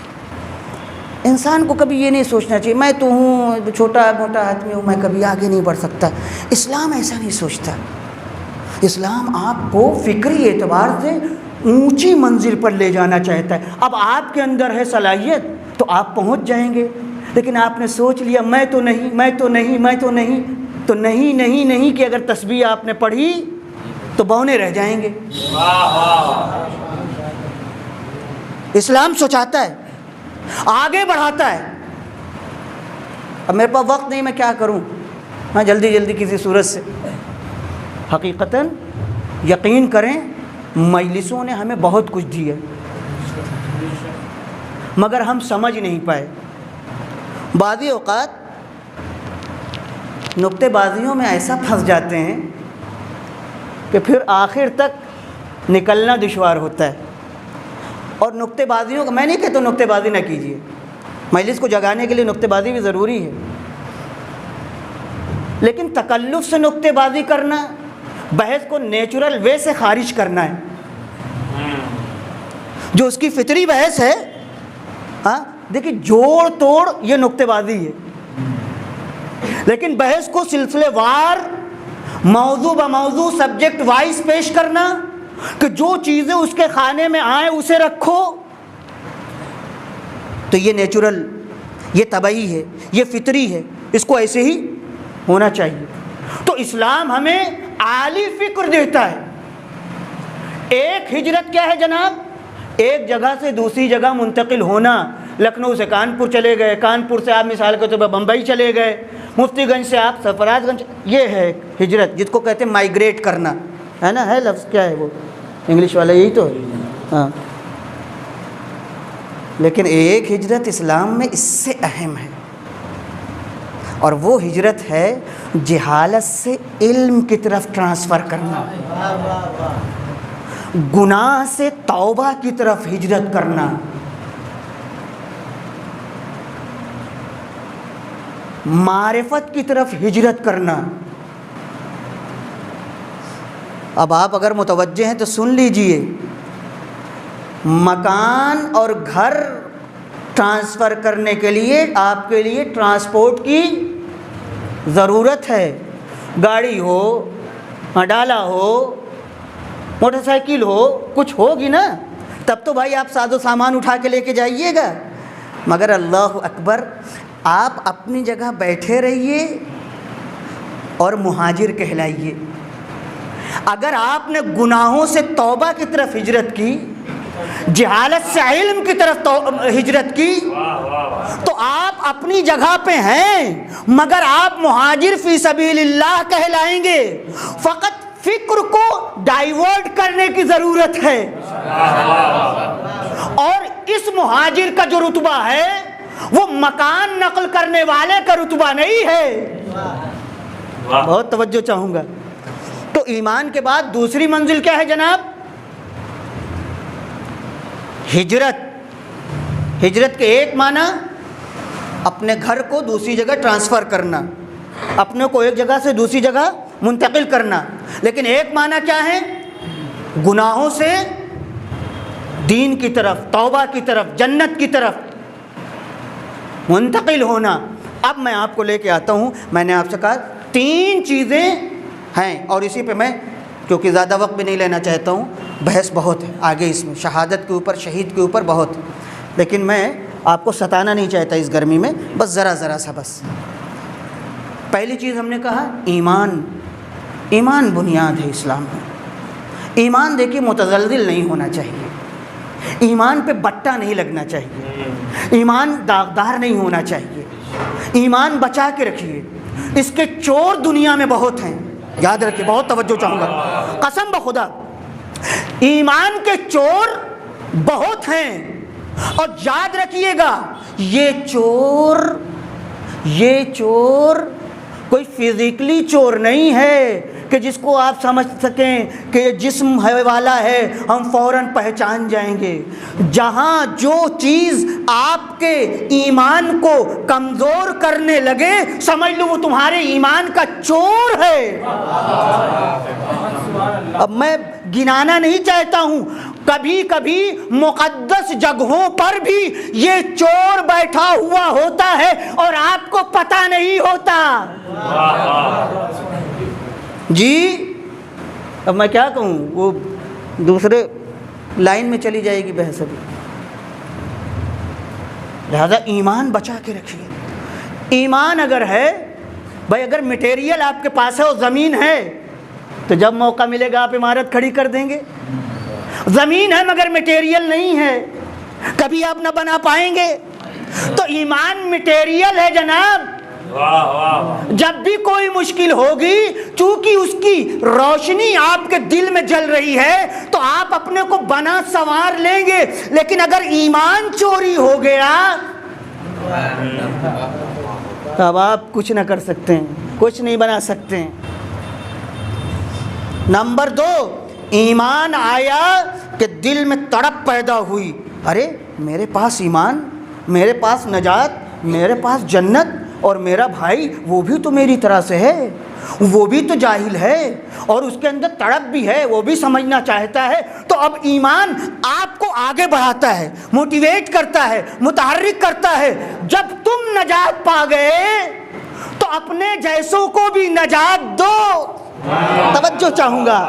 انسان کو کبھی یہ نہیں سوچنا چاہیے میں تو ہوں چھوٹا موٹا آدمی ہوں، میں کبھی آگے نہیں بڑھ سکتا۔ اسلام ایسا نہیں سوچتا۔ اسلام آپ کو فکری اعتبار سے اونچی منزل پر لے جانا چاہتا ہے۔ اب آپ کے اندر ہے صلاحیت تو آپ پہنچ جائیں گے، لیکن آپ نے سوچ لیا میں تو نہیں، میں تو نہیں، میں تو نہیں، تو نہیں نہیں نہیں کہ اگر تسبیح آپ نے پڑھی تو بونے رہ جائیں گے۔ اسلام سوچاتا ہے، آگے بڑھاتا ہے۔ اب میرے پاس وقت نہیں، میں کیا کروں، میں جلدی جلدی کسی صورت سے۔ حقیقتاً یقین کریں مجلسوں نے ہمیں بہت کچھ دیا مگر ہم سمجھ نہیں پائے۔ بعضی اوقات نکتے بازیوں میں ایسا پھنس جاتے ہیں کہ پھر آخر تک نکلنا دشوار ہوتا ہے۔ اور نکتے بازیوں کا میں نہیں کہتا نکتے بازی نہ کیجیے، مجلس کو جگانے کے لیے نکتے بازی بھی ضروری ہے، لیکن تکلف سے نکتے بازی کرنا، بحث کو نیچرل وے سے خارج کرنا ہے، جو اس کی فطری بحث ہے۔ ہاں دیکھیے جوڑ توڑ یہ نکتے بازی ہے، لیکن بحث کو سلسلے وار، موضوع بموضوع، سبجیکٹ وائز پیش کرنا کہ جو چیزیں اس کے خانے میں آئیں اسے رکھو، تو یہ نیچرل، یہ طبعی ہے، یہ فطری ہے، اس کو ایسے ہی ہونا چاہیے۔ تو اسلام ہمیں عالی فکر دیتا ہے۔ ایک ہجرت کیا ہے جناب؟ ایک جگہ سے دوسری جگہ منتقل ہونا۔ لکھنؤ سے کانپور چلے گئے، کانپور سے آپ مثال کے طور پر بمبئی چلے گئے، مفتی گنج سے آپ سرفراز گنج، یہ ہے ہجرت، جس کو کہتے ہیں مائگریٹ کرنا، ہے نا؟ ہے لفظ کیا ہے وہ انگلش والا، یہی تو ہے۔ ہاں لیکن ایک ہجرت اسلام میں اس سے اہم ہے، اور وہ ہجرت ہے جہالت سے علم کی طرف ٹرانسفر کرنا، گناہ سے توبہ کی طرف ہجرت کرنا، معرفت کی طرف ہجرت کرنا۔ اب آپ اگر متوجہ ہیں تو سن لیجئے، مکان اور گھر ٹرانسفر کرنے کے لیے آپ کے لیے ٹرانسپورٹ کی ضرورت ہے۔ گاڑی ہو، ڈالا ہو، موٹر سائیکل ہو، کچھ ہوگی نا، تب تو بھائی آپ ساز و سامان اٹھا کے لے کے جائیے گا۔ مگر اللہ اکبر، آپ اپنی جگہ بیٹھے رہیے اور مہاجر کہلائیے۔ اگر آپ نے گناہوں سے توبہ کی طرف ہجرت کی، جہالت سے علم کی طرف ہجرت کی، تو آپ اپنی جگہ پہ ہیں مگر آپ مہاجر فی سبیل اللہ کہلائیں گے۔ فقط فکر کو ڈائیورٹ کرنے کی ضرورت ہے، اور اس مہاجر کا جو رتبہ ہے وہ مکان نقل کرنے والے کا رتبہ نہیں ہے۔ بہت توجہ چاہوں گا۔ تو ایمان کے بعد دوسری منزل کیا ہے جناب؟ ہجرت۔ ہجرت کے ایک معنی اپنے گھر کو دوسری جگہ ٹرانسفر کرنا، اپنے کو ایک جگہ سے دوسری جگہ منتقل کرنا، لیکن ایک معنی کیا ہے؟ گناہوں سے دین کی طرف، توبہ کی طرف، جنت کی طرف منتقل ہونا۔ اب میں آپ کو لے کے آتا ہوں، میں نے آپ سے کہا 3 چیزیں ہیں، اور اسی پہ میں کیونکہ زیادہ وقت بھی نہیں لینا چاہتا ہوں، بحث بہت ہے آگے اس میں، شہادت کے اوپر، شہید کے اوپر بہت، لیکن میں آپ کو ستانا نہیں چاہتا اس گرمی میں، بس ذرا سا بس۔ پہلی چیز ہم نے کہا ایمان۔ ایمان بنیاد ہے اسلام میں۔ ایمان دیکھیے متزلزل نہیں ہونا چاہیے، ایمان پہ بٹا نہیں لگنا چاہیے، ایمان داغدار نہیں ہونا چاہیے۔ ایمان بچا کے رکھیے، اس کے چور دنیا میں بہت ہیں، یاد رکھیے، بہت توجہ چاہوں گا، قسم بخدا ایمان کے چور بہت ہیں، اور یاد رکھیے گا یہ چور کوئی فزیکلی چور نہیں ہے کہ جس کو آپ سمجھ سکیں کہ یہ جسم ہے والا ہے، ہم فوراً پہچان جائیں گے۔ جہاں جو چیز آپ کے ایمان کو کمزور کرنے لگے سمجھ لو وہ تمہارے ایمان کا چور ہے۔ اب میں گنانا نہیں چاہتا ہوں، کبھی کبھی مقدس جگہوں پر بھی یہ چور بیٹھا ہوا ہوتا ہے اور آپ کو پتہ نہیں ہوتا۔ جی اب میں کیا کہوں، وہ دوسرے لائن میں چلی جائے گی بحث ابھی۔ لہذا ایمان بچا کے رکھیے۔ ایمان اگر ہے بھائی، اگر مٹیریل آپ کے پاس ہے اور زمین ہے تو جب موقع ملے گا آپ عمارت کھڑی کر دیں گے۔ زمین ہے مگر مٹیریل نہیں ہے، کبھی آپ نہ بنا پائیں گے۔ تو ایمان مٹیریل ہے جناب، جب بھی کوئی مشکل ہوگی چونکہ اس کی روشنی آپ کے دل میں جل رہی ہے تو آپ اپنے کو بنا سنوار لیں گے، لیکن اگر ایمان چوری ہو گیا تو اب آپ کچھ نہ کر سکتے ہیں، کچھ نہیں بنا سکتے ہیں۔ نمبر 2، ایمان آیا کہ دل میں تڑپ پیدا ہوئی، ارے میرے پاس ایمان، میرے پاس نجات، میرے پاس جنت، اور میرا بھائی وہ بھی تو میری طرح سے ہے، وہ بھی تو جاہل ہے اور اس کے اندر تڑپ بھی ہے، وہ بھی سمجھنا چاہتا ہے۔ تو اب ایمان آپ کو آگے بڑھاتا ہے، موٹیویٹ کرتا ہے، متحرک کرتا ہے۔ جب تم نجات پا گئے تو اپنے جیسوں کو بھی نجات دو۔ توجہ چاہوں گا،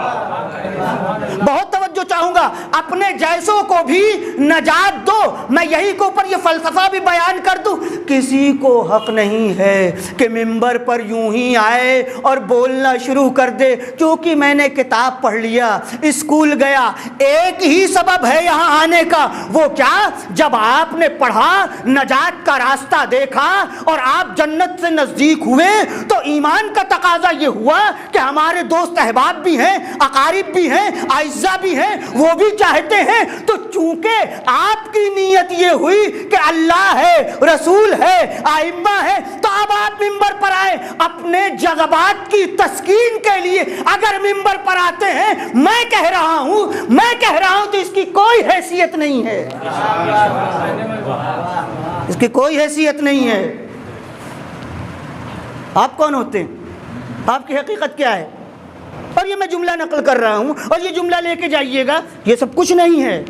بہت توجہ چاہوں گا، اپنے جیسوں کو بھی نجات دو۔ میں یہی کے اوپر یہ فلسفہ بھی بیان کر دوں، کسی کو حق نہیں ہے کہ ممبر پر یوں ہی آئے اور بولنا شروع کر دے کیونکہ میں نے کتاب پڑھ لیا، اسکول گیا۔ ایک ہی سبب ہے یہاں آنے کا، وہ کیا؟ جب آپ نے پڑھا، نجات کا راستہ دیکھا اور آپ جنت سے نزدیک ہوئے تو ایمان کا تقاضا یہ ہوا کہ ہمارے دوست احباب بھی ہیں، اقارب بھی ہیں، اعزاء بھی ہیں، وہ بھی چاہتے ہیں۔ تو چونکہ آپ کی نیت یہ ہوئی کہ اللہ ہے، رسول ہے، ائمہ ہے، تو اب آپ ممبر پر آئے اپنے جذبات کی تسکین کے لیے۔ اگر ممبر پر آتے ہیں، میں کہہ رہا ہوں تو اس کی کوئی حیثیت نہیں ہے، اس کی کوئی حیثیت نہیں ہے۔ آپ کون ہوتے ہیں؟ آپ کی حقیقت کیا ہے؟ اور یہ میں جملہ نقل کر رہا ہوں اور یہ جملہ لے کے جائیے گا، یہ سب کچھ نہیں ہے۔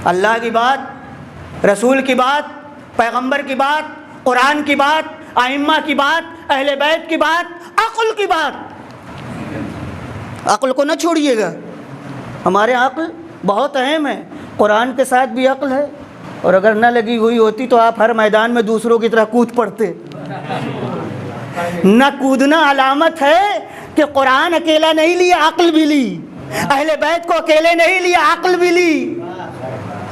اللہ کی بات، رسول کی بات، پیغمبر کی بات، قرآن کی بات، ائمہ کی بات، اہل بیت کی بات، عقل کی بات۔ عقل کو نہ چھوڑیے گا، ہمارے عقل بہت اہم ہے، قرآن کے ساتھ بھی عقل ہے، اور اگر نہ لگی ہوئی ہوتی تو آپ ہر میدان میں دوسروں کی طرح کود پڑتے۔ نہ کودنا علامت ہے کہ قرآن اکیلا نہیں لیا، عقل بھی لی، اہل بیت کو اکیلے نہیں لیا، عقل بھی لی،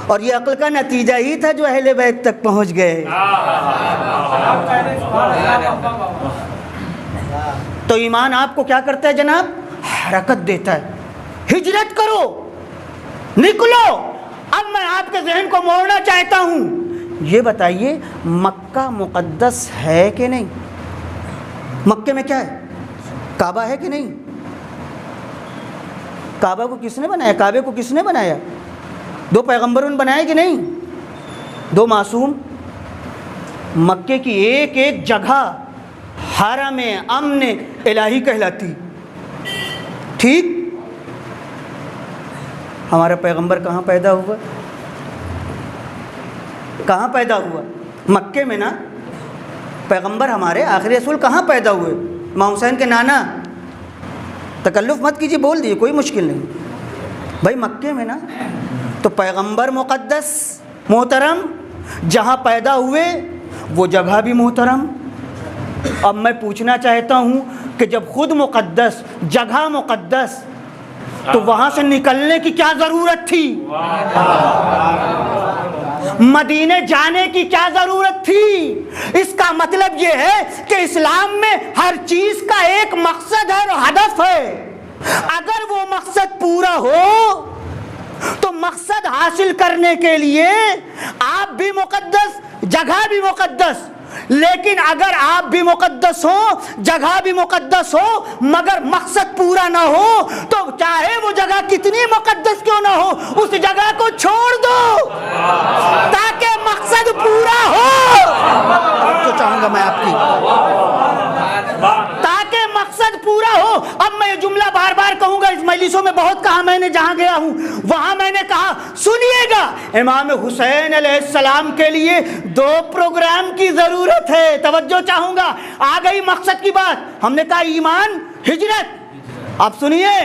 اور یہ عقل کا نتیجہ ہی تھا جو اہل بیت تک پہنچ گئے۔ تو ایمان آپ کو کیا کرتا ہے جناب؟ حرکت دیتا ہے، ہجرت کرو، نکلو۔ اب میں آپ کے ذہن کو موڑنا چاہتا ہوں، یہ بتائیے مکہ مقدس ہے کہ نہیں؟ مکے میں کیا ہے؟ کعبہ ہے کہ نہیں؟ کعبہ کو کس نے بنایا؟ کعبے کو کس نے بنایا؟ 2 پیغمبروں نے بنایا کہ نہیں؟ 2 معصوم۔ مکے کی ایک ایک جگہ حرم امن الہی کہلاتی، ٹھیک؟ ہمارا پیغمبر کہاں پیدا ہوا؟ کہاں پیدا ہوا؟ مکے میں نا۔ پیغمبر ہمارے آخری رسول کہاں پیدا ہوئے؟ امام حسین کے نانا۔ تکلف مت کیجیے، بول دیجیے، کوئی مشکل نہیں بھائی، مکے میں نا۔ تو پیغمبر مقدس محترم، جہاں پیدا ہوئے وہ جگہ بھی محترم۔ اب میں پوچھنا چاہتا ہوں کہ جب خود مقدس، جگہ مقدس، تو وہاں سے نکلنے کی کیا ضرورت تھی؟ مدینے جانے کی کیا ضرورت تھی؟ اس کا مطلب یہ ہے کہ اسلام میں ہر چیز کا ایک مقصد ہے اور ہدف ہے. اگر وہ مقصد پورا ہو تو مقصد حاصل کرنے کے لیے آپ بھی مقدس، جگہ بھی مقدس. لیکن اگر آپ بھی مقدس ہو، جگہ بھی مقدس ہو، مگر مقصد پورا نہ ہو تو چاہے وہ جگہ کتنی مقدس کیوں نہ ہو اس جگہ کو چھوڑ دو تاکہ مقصد پورا ہو. تو چاہوں گا میں آپ کی تاکہ مقصد پورا ہو. اب میں یہ جملہ بار بار کہوں گا، اس مجلسوں میں بہت کہا میں نے، جہاں گیا ہوں وہاں میں نے کہا سنیے گا، امام حسین علیہ السلام کے لیے 2 پروگرام کی ضرورت ہے. توجہ چاہوں گا، آ گئی مقصد کی بات. ہم نے کہا ایمان، ہجرت. اب سنیے،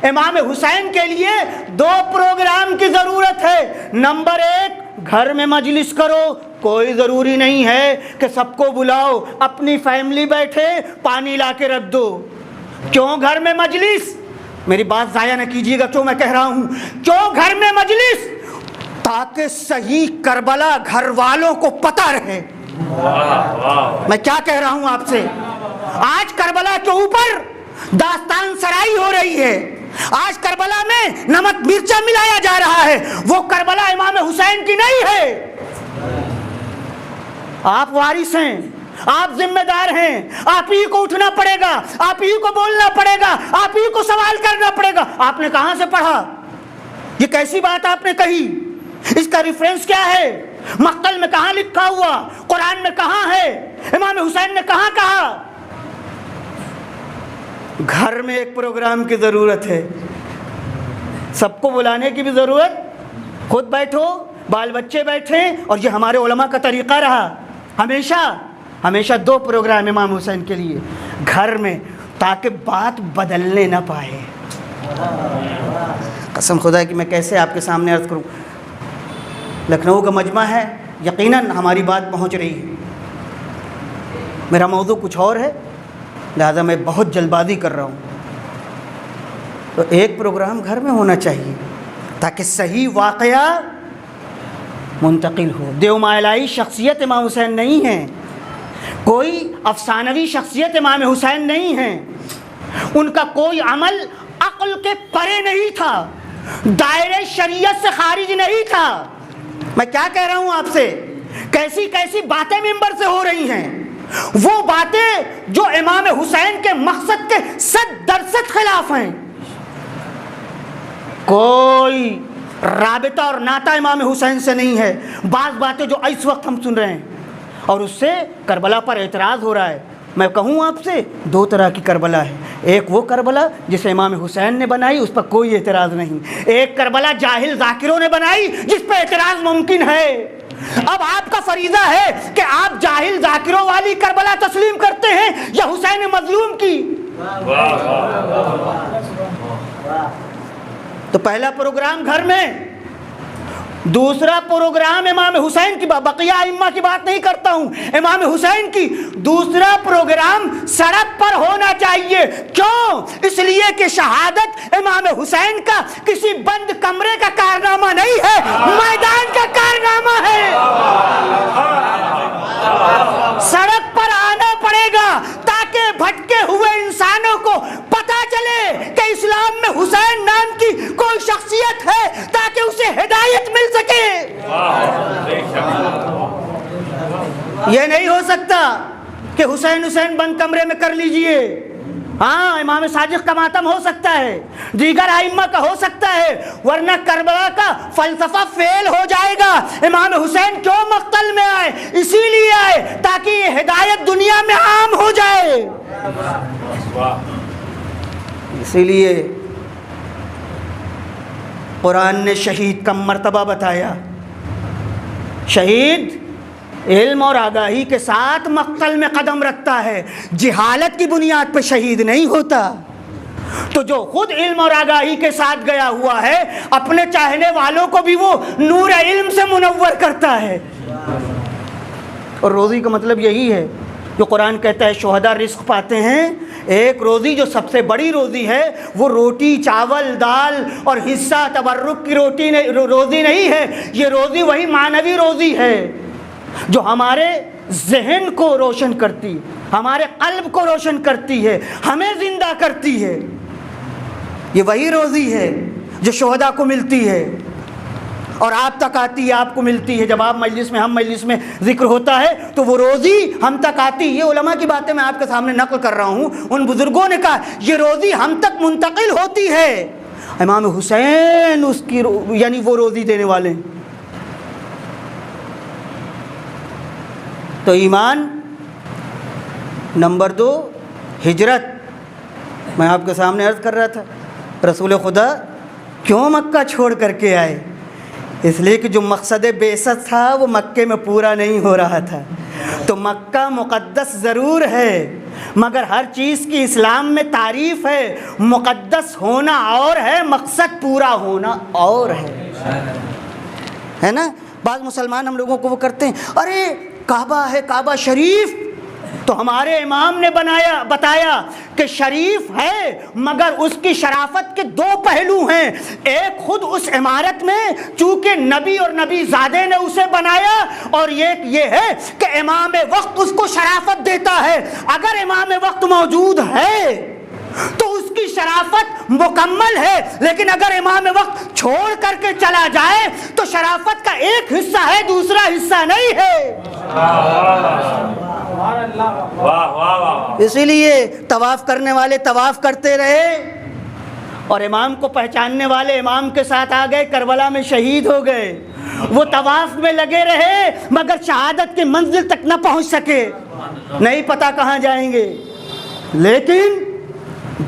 امام حسین کے لیے 2 پروگرام کی ضرورت ہے. نمبر 1، گھر میں مجلس کرو. کوئی ضروری نہیں ہے کہ سب کو بلاؤ، اپنی فیملی بیٹھے پانی لا کے رکھ دو. کیوں گھر میں مجلس؟ میری بات ضائع نہ کیجیے گا، کیوں میں کہہ رہا ہوں کیوں گھر میں مجلس؟ تاکہ صحیح کربلا گھر والوں کو پتہ رہے. میں کیا کہہ رہا ہوں آپ سے؟ آج کربلا کے اوپر داستان سرائی ہو رہی ہے. آج کربلا میں نمک مرچا ملایا جا رہا ہے. وہ کربلا امام حسین کی نہیں ہے. آپ وارث ہیں، آپ ذمہ دار ہیں، آپ ہی کو اٹھنا پڑے گا، آپ ہی کو بولنا پڑے گا، آپ ہی کو سوال کرنا پڑے گا. آپ نے کہاں سے پڑھا؟ یہ کیسی بات آپ نے کہی؟ اس کا ریفرنس کیا ہے؟ مقتل میں کہاں لکھا ہوا؟ قرآن میں کہاں ہے؟ امام حسین نے کہاں کہا؟ گھر میں ایک پروگرام کی ضرورت ہے، سب کو بلانے کی بھی ضرورت. خود بیٹھو، بال بچے بیٹھے، اور یہ ہمارے علماء کا طریقہ رہا ہمیشہ 2 پروگرام امام حسین کے لیے گھر میں، تاکہ بات بدلنے نہ پائے. قسم خدا کہ میں کیسے آپ کے سامنے عرض کروں. لکھنؤ کا مجمع ہے، یقیناً ہماری بات پہنچ رہی ہے. میرا موضوع کچھ اور ہے، لہذا میں بہت جلد بازی کر رہا ہوں. تو ایک پروگرام گھر میں ہونا چاہیے تاکہ صحیح واقعہ منتقل ہو. دیومالائی شخصیت امام حسین نہیں ہے، کوئی افسانوی شخصیت امام حسین نہیں ہے. ان کا کوئی عمل عقل کے پرے نہیں تھا، دائرے شریعت سے خارج نہیں تھا. میں کیا کہہ رہا ہوں آپ سے؟ کیسی کیسی باتیں منبر سے ہو رہی ہیں، وہ باتیں جو امام حسین کے مقصد کے 100% خلاف ہیں. کوئی رابطہ اور ناطہ امام حسین سے نہیں ہے. بعض باتیں جو اس وقت ہم سن رہے ہیں اور اس سے کربلا پر اعتراض ہو رہا ہے. میں کہوں آپ سے 2 طرح کی کربلا ہے. ایک وہ کربلا جسے امام حسین نے بنائی، اس پر کوئی اعتراض نہیں. ایک کربلا جاہل ذاکروں نے بنائی جس پہ اعتراض ممکن ہے. اب آپ کا فریضہ ہے کہ آپ جاہل ذاکروں والی کربلا تسلیم کرتے ہیں یا حسین مظلوم کی. تو پہلا پروگرام گھر میں، دوسرا پروگرام امام حسین کی، بقیہ ائمہ کی بات نہیں کرتا ہوں، امام حسین کی. دوسرا پروگرام سڑک پر ہونا چاہیے. کیوں؟ اس لیے کہ شہادت امام حسین کا کسی بند کمرے کا کارنامہ نہیں ہے، میدان کا کارنامہ ہے. سڑک پر آنا پڑے گا تاکہ بھٹکے ہوئے انسانوں کو پتہ چلے کہ اسلام میں حسین نام کی کوئی شخصیت ہے، تاکہ اسے ہدایت مل سکے. یہ نہیں ہو سکتا کہ حسین بند کمرے میں کر لیجئے. ہاں، امام صادق کا ماتم ہو سکتا ہے، دیگر ائمہ کا ہو سکتا ہے، ورنہ کربلا کا فلسفہ فیل ہو جائے گا. امام حسین کیوں مقتل میں آئے؟ اسی لیے آئے تاکہ یہ ہدایت دنیا میں عام ہو جائے. اسی لیے قرآن نے شہید کا مرتبہ بتایا. شہید علم اور آگاہی کے ساتھ مقتل میں قدم رکھتا ہے، جہالت کی بنیاد پہ شہید نہیں ہوتا. تو جو خود علم اور آگاہی کے ساتھ گیا ہوا ہے، اپنے چاہنے والوں کو بھی وہ نور علم سے منور کرتا ہے. اور روزی کا مطلب یہی ہے جو قرآن کہتا ہے شہداء رزق پاتے ہیں، ایک روزی جو سب سے بڑی روزی ہے وہ روٹی چاول دال اور حصہ تبرک کی روزی نہیں ہے، یہ روزی وہی معنوی روزی ہے جو ہمارے ذہن کو روشن کرتی ہے، ہمارے قلب کو روشن کرتی ہے، ہمیں زندہ کرتی ہے۔ یہ وہی روزی ہے جو شہداء کو ملتی ہے اور آپ تک آتی ہے، آپ کو ملتی ہے۔ جب آپ مجلس میں، ہم مجلس میں ذکر ہوتا ہے تو وہ روزی ہم تک آتی۔ یہ علماء کی باتیں میں آپ کے سامنے نقل کر رہا ہوں، ان بزرگوں نے کہا یہ روزی ہم تک منتقل ہوتی ہے۔ امام حسین اس کی یعنی وہ روزی دینے والے ہیں۔ تو ایمان نمبر 2 ہجرت۔ میں آپ کے سامنے عرض کر رہا تھا رسول خدا کیوں مکہ چھوڑ کر کے آئے؟ اس لیے کہ جو مقصد بعثت تھا وہ مکے میں پورا نہیں ہو رہا تھا۔ تو مکہ مقدس ضرور ہے مگر ہر چیز کی اسلام میں تعریف ہے، مقدس ہونا اور ہے، مقصد پورا ہونا اور ہے نا۔ بعض مسلمان ہم لوگوں کو وہ کرتے ہیں، ارے کعبہ ہے، کعبہ شریف، تو ہمارے امام نے بتایا کہ شریف ہے مگر اس کی شرافت کے 2 پہلو ہیں۔ ایک خود اس عمارت میں چونکہ نبی اور نبی زادے نے اسے بنایا، اور یہ ہے کہ امام وقت اس کو شرافت دیتا ہے۔ اگر امام وقت موجود ہے تو اس کی شرافت مکمل ہے، لیکن اگر امام وقت چھوڑ کر کے چلا جائے تو شرافت کا ایک حصہ ہے، دوسرا حصہ نہیں ہے۔ اسی لیے طواف کرنے والے طواف کرتے رہے اور امام کو پہچاننے والے امام کے ساتھ آ گئے، کربلا میں شہید ہو گئے۔ وہ طواف میں لگے رہے مگر شہادت کی منزل تک نہ پہنچ سکے، نہیں پتا کہاں جائیں گے۔ لیکن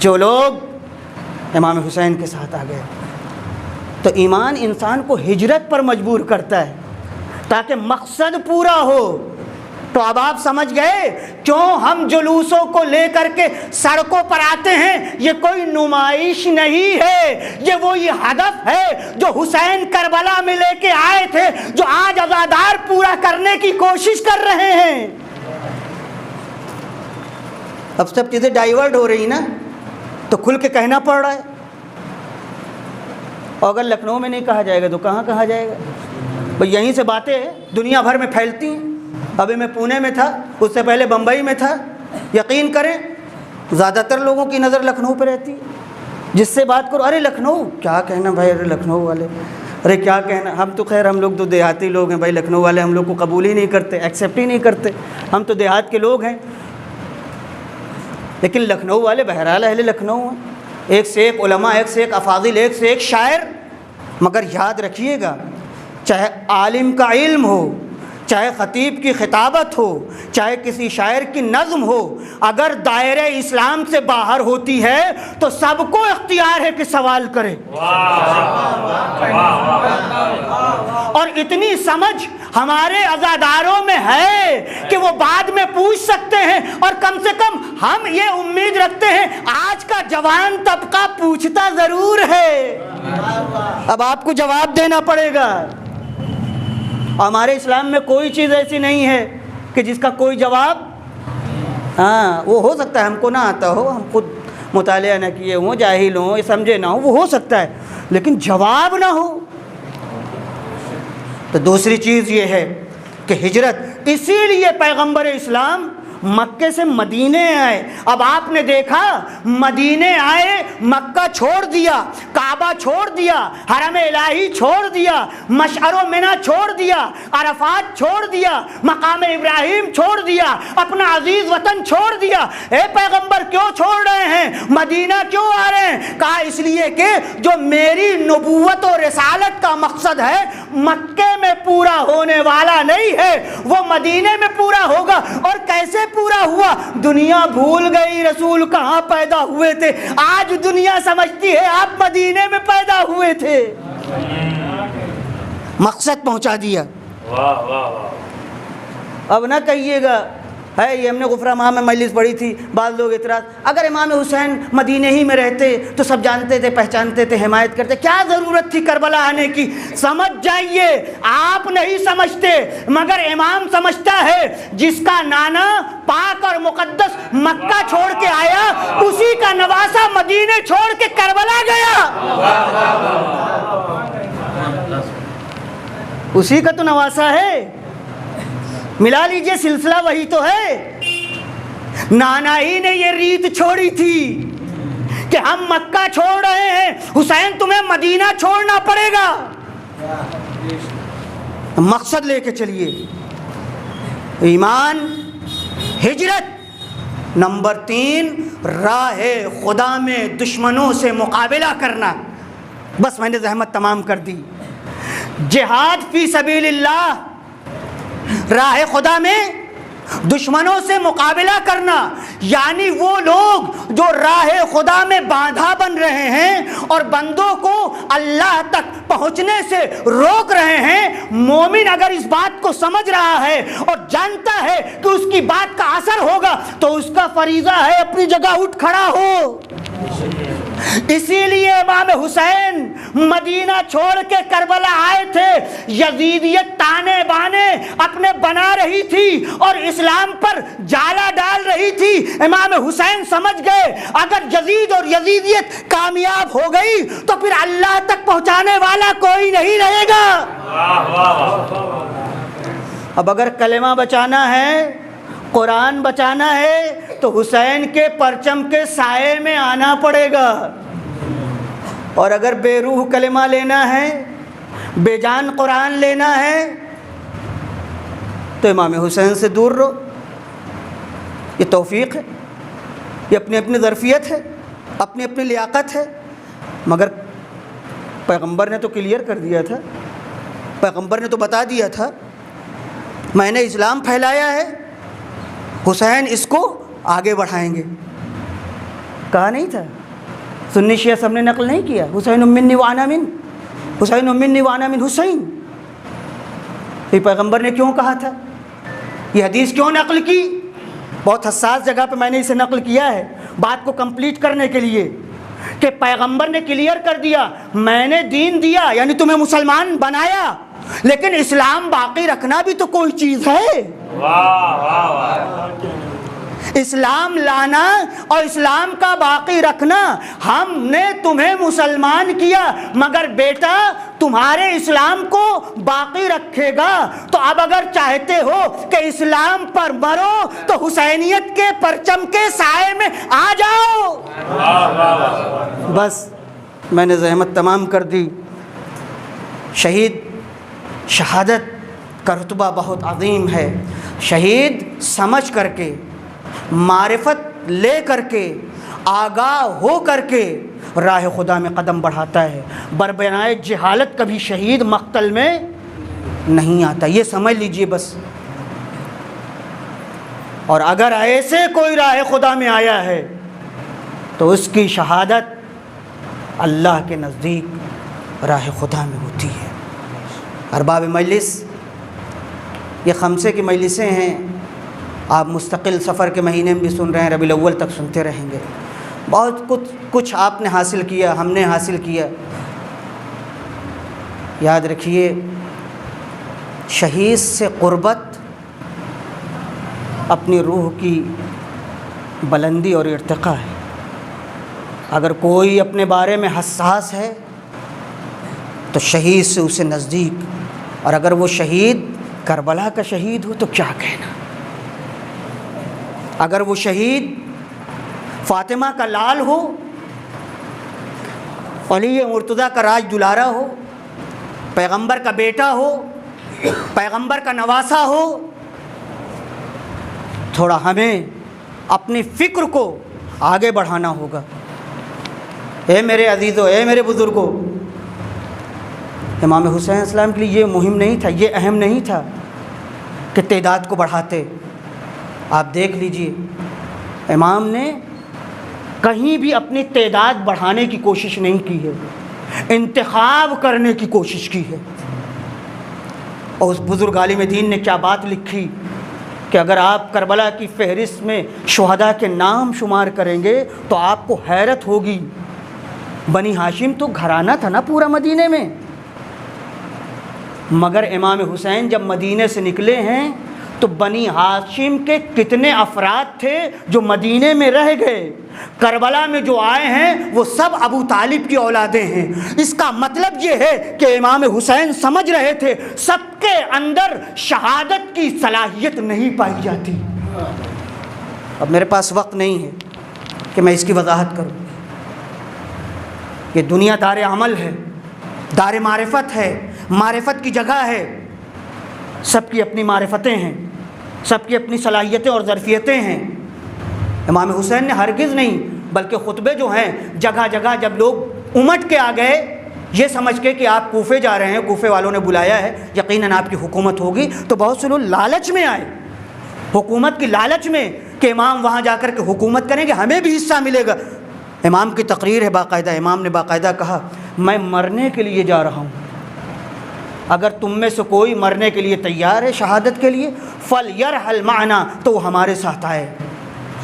جو لوگ امام حسین کے ساتھ آ گئے، تو ایمان انسان کو ہجرت پر مجبور کرتا ہے تاکہ مقصد پورا ہو۔ تو اب آپ سمجھ گئے کیوں ہم جلوسوں کو لے کر کے سڑکوں پر آتے ہیں۔ یہ کوئی نمائش نہیں ہے، یہ وہی ہدف ہے جو حسین کربلا میں لے کے آئے تھے، جو آج عزادار پورا کرنے کی کوشش کر رہے ہیں۔ اب سب چیزیں ڈائیورٹ ہو رہی نا، تو کھل کے کہنا پڑ رہا ہے۔ اور اگر لکھنؤ میں نہیں کہا جائے گا تو کہاں کہا جائے گا؟ بھئی یہیں سے باتیں دنیا بھر میں پھیلتی ہیں۔ ابھی میں پونے میں تھا، اس سے پہلے بمبئی میں تھا۔ یقین کریں زیادہ تر لوگوں کی نظر لکھنؤ پہ رہتی ہے۔ جس سے بات کرو، ارے لکھنؤ کیا کہنا بھائی، ارے لکھنؤ والے، ارے کیا کہنا۔ ہم تو خیر ہم لوگ تو دیہاتی لوگ ہیں بھائی، لکھنؤ والے ہم لوگ کو قبول ہی نہیں کرتے، ایکسیپٹ ہی نہیں کرتے، ہم تو دیہات کے لوگ ہیں۔ لیکن لکھنؤ والے بہرحال اہل لکھنؤ ہیں، ایک سے ایک علماء، ایک سے ایک افاضل، ایک سے ایک شاعر۔ مگر یاد رکھیے گا، چاہے عالم کا علم ہو، چاہے خطیب کی خطابت ہو، چاہے کسی شاعر کی نظم ہو، اگر دائرہ اسلام سے باہر ہوتی ہے تو سب کو اختیار ہے کہ سوال کرے۔ اور اتنی سمجھ ہمارے عزاداروں میں ہے کہ وہ بعد میں پوچھ سکتے ہیں، اور کم سے کم ہم یہ امید رکھتے ہیں آج کا جوان طبقہ پوچھتا ضرور ہے۔ اب آپ کو جواب دینا پڑے گا۔ ہمارے اسلام میں کوئی چیز ایسی نہیں ہے کہ جس کا کوئی جواب، ہاں وہ ہو سکتا ہے ہم کو نہ آتا ہو، ہم خود مطالعہ نہ کیے ہوں، جاہل ہوں، یہ سمجھے نہ ہو، وہ ہو سکتا ہے، لیکن جواب نہ ہو۔ تو دوسری چیز یہ ہے کہ ہجرت، اسی لیے پیغمبر اسلام مکے سے مدینے آئے۔ اب آپ نے دیکھا مدینے آئے، مکہ چھوڑ دیا، کعبہ چھوڑ دیا، حرم الہی چھوڑ دیا، مشعر و منی چھوڑ دیا، عرفات چھوڑ دیا، مقام ابراہیم چھوڑ دیا، اپنا عزیز وطن چھوڑ دیا۔ اے پیغمبر کیوں چھوڑ رہے ہیں، مدینہ کیوں آ رہے ہیں؟ کہا اس لیے کہ جو میری نبوت و رسالت کا مقصد ہے مکے میں پورا ہونے والا نہیں ہے، وہ مدینے میں پورا ہوگا۔ اور کیسے پورا ہوا؟ دنیا بھول گئی رسول کہاں پیدا ہوئے تھے، آج دنیا سمجھتی ہے آپ مدینے میں پیدا ہوئے تھے۔ مقصد پہنچا دیا۔ اب نہ کہیے گا ہے یہ ہم نے غفرہ ماہ میں مجلس پڑھی تھی، بعض لوگ اعتراض، اگر امام حسین مدینے ہی میں رہتے تو سب جانتے تھے، پہچانتے تھے، حمایت کرتے، کیا ضرورت تھی کربلا آنے کی؟ سمجھ جائیے، آپ نہیں سمجھتے مگر امام سمجھتا ہے، جس کا نانا پاک اور مقدس مکہ چھوڑ کے آیا، اسی کا نواسا مدینے چھوڑ کے کربلا گیا، اسی کا تو نواسا ہے، ملا لیجئے، سلسلہ وہی تو ہے۔ نانا ہی نے یہ ریت چھوڑی تھی کہ ہم مکہ چھوڑ رہے ہیں، حسین تمہیں مدینہ چھوڑنا پڑے گا۔ مقصد لے کے چلیے، ایمان، ہجرت، نمبر 3 راہ خدا میں دشمنوں سے مقابلہ کرنا۔ بس میں نے زحمت تمام کر دی۔ جہاد فی سبیل اللہ، راہ خدا میں دشمنوں سے مقابلہ کرنا، یعنی وہ لوگ جو راہ خدا میں باندھا بن رہے ہیں اور بندوں کو اللہ تک پہنچنے سے روک رہے ہیں، مومن اگر اس بات کو سمجھ رہا ہے اور جانتا ہے کہ اس کی بات کا اثر ہوگا تو اس کا فریضہ ہے اپنی جگہ اٹھ کھڑا ہو۔ اسی لیے امام حسین مدینہ چھوڑ کے کربلا آئے تھے، یزیدیت تانے بانے اپنے بنا رہی تھی اور اسلام پر جالا ڈال رہی تھی۔ امام حسین سمجھ گئے اگر یزید اور یزیدیت کامیاب ہو گئی تو پھر اللہ تک پہنچانے والا کوئی نہیں رہے گا۔ اب اگر کلمہ بچانا ہے، قرآن بچانا ہے تو حسین کے پرچم کے سائے میں آنا پڑے گا، اور اگر بے روح کلمہ لینا ہے، بے جان قرآن لینا ہے تو امام حسین سے دور رہو۔ یہ توفیق ہے، یہ اپنی اپنی ظرفیت ہے، اپنی اپنی لیاقت ہے، مگر پیغمبر نے تو کلیئر کر دیا تھا، پیغمبر نے تو بتا دیا تھا، میں نے اسلام پھیلایا ہے، حسین اس کو آگے بڑھائیں گے۔ کہا نہیں تھا؟ سنی شیعہ سب نے نقل نہیں کیا، حسین منی وانا من، حسین منی وانا من حسین۔ یہ پیغمبر نے کیوں کہا تھا؟ یہ حدیث کیوں نقل کی؟ بہت حساس جگہ پہ میں نے اسے نقل کیا ہے، بات کو کمپلیٹ کرنے کے لیے، کہ پیغمبر نے کلیئر کر دیا میں نے دین دیا، یعنی تمہیں مسلمان بنایا، لیکن اسلام باقی رکھنا بھی تو کوئی چیز ہے۔ اسلام لانا اور اسلام کا باقی رکھنا، ہم نے تمہیں مسلمان کیا مگر بیٹا تمہارے اسلام کو باقی رکھے گا، تو اب اگر چاہتے ہو کہ اسلام پر مرو تو حسینیت کے پرچم کے سائے میں آ جاؤ۔ بس میں نے زحمت تمام کر دی۔ شہادت کا رتبہ بہت عظیم ہے۔ شہید سمجھ کر کے، معرفت لے کر کے، آگاہ ہو کر کے راہ خدا میں قدم بڑھاتا ہے۔ بربنائے جہالت کبھی شہید مقتل میں نہیں آتا، یہ سمجھ لیجئے بس۔ اور اگر ایسے کوئی راہ خدا میں آیا ہے تو اس کی شہادت اللہ کے نزدیک راہ خدا میں ہوتی ہے۔ ارباب مجلس، یہ خمسے کی مجلسیں ہیں، آپ مستقل سفر کے مہینے میں بھی سن رہے ہیں، ربیع الاول تک سنتے رہیں گے۔ بہت کچھ آپ نے حاصل کیا، ہم نے حاصل کیا۔ یاد رکھیے، شہید سے قربت اپنی روح کی بلندی اور ارتقاء ہے۔ اگر کوئی اپنے بارے میں حساس ہے تو شہید سے اسے نزدیک، اور اگر وہ شہید کربلا کا شہید ہو تو کیا کہنا۔ اگر وہ شہید فاطمہ کا لال ہو، علی مرتضیٰ کا راج دلارا ہو، پیغمبر کا بیٹا ہو، پیغمبر کا نواسا ہو، تھوڑا ہمیں اپنی فکر کو آگے بڑھانا ہوگا۔ اے میرے عزیزو، اے میرے بزرگوں، امام حسین علیہ السلام کے لیے یہ مہم نہیں تھا، یہ اہم نہیں تھا کہ تعداد کو بڑھاتے۔ آپ دیکھ لیجئے، امام نے کہیں بھی اپنی تعداد بڑھانے کی کوشش نہیں کی ہے، انتخاب کرنے کی کوشش کی ہے۔ اور اس بزرگ عالم دین نے کیا بات لکھی کہ اگر آپ کربلا کی فہرست میں شہداء کے نام شمار کریں گے تو آپ کو حیرت ہوگی. بنی ہاشم تو گھرانہ تھا نا پورا مدینے میں، مگر امام حسین جب مدینے سے نکلے ہیں تو بنی ہاشم کے کتنے افراد تھے جو مدینے میں رہ گئے. کربلا میں جو آئے ہیں وہ سب ابو طالب کی اولادیں ہیں. اس کا مطلب یہ ہے کہ امام حسین سمجھ رہے تھے سب کے اندر شہادت کی صلاحیت نہیں پائی جاتی. اب میرے پاس وقت نہیں ہے کہ میں اس کی وضاحت کروں. یہ دنیا دار عمل ہے، دار معرفت ہے، معرفت کی جگہ ہے. سب کی اپنی معرفتیں ہیں، سب کی اپنی صلاحیتیں اور ظرفیتیں ہیں. امام حسین نے ہرگز نہیں، بلکہ خطبے جو ہیں جگہ جگہ جب لوگ امٹ کے آ گئے یہ سمجھ کے کہ آپ کوفے جا رہے ہیں، کوفے والوں نے بلایا ہے، یقیناً آپ کی حکومت ہوگی، تو بہت سے لوگ لالچ میں آئے، حکومت کی لالچ میں کہ امام وہاں جا کر کے حکومت کریں گے، ہمیں بھی حصہ ملے گا. امام کی تقریر ہے باقاعدہ، امام نے باقاعدہ کہا میں مرنے کے لیے جا رہا ہوں، اگر تم میں سے کوئی مرنے کے لیے تیار ہے شہادت کے لیے فَلْيَرْحَلْ مَعَنَا، تو وہ ہمارے ساتھ آئے.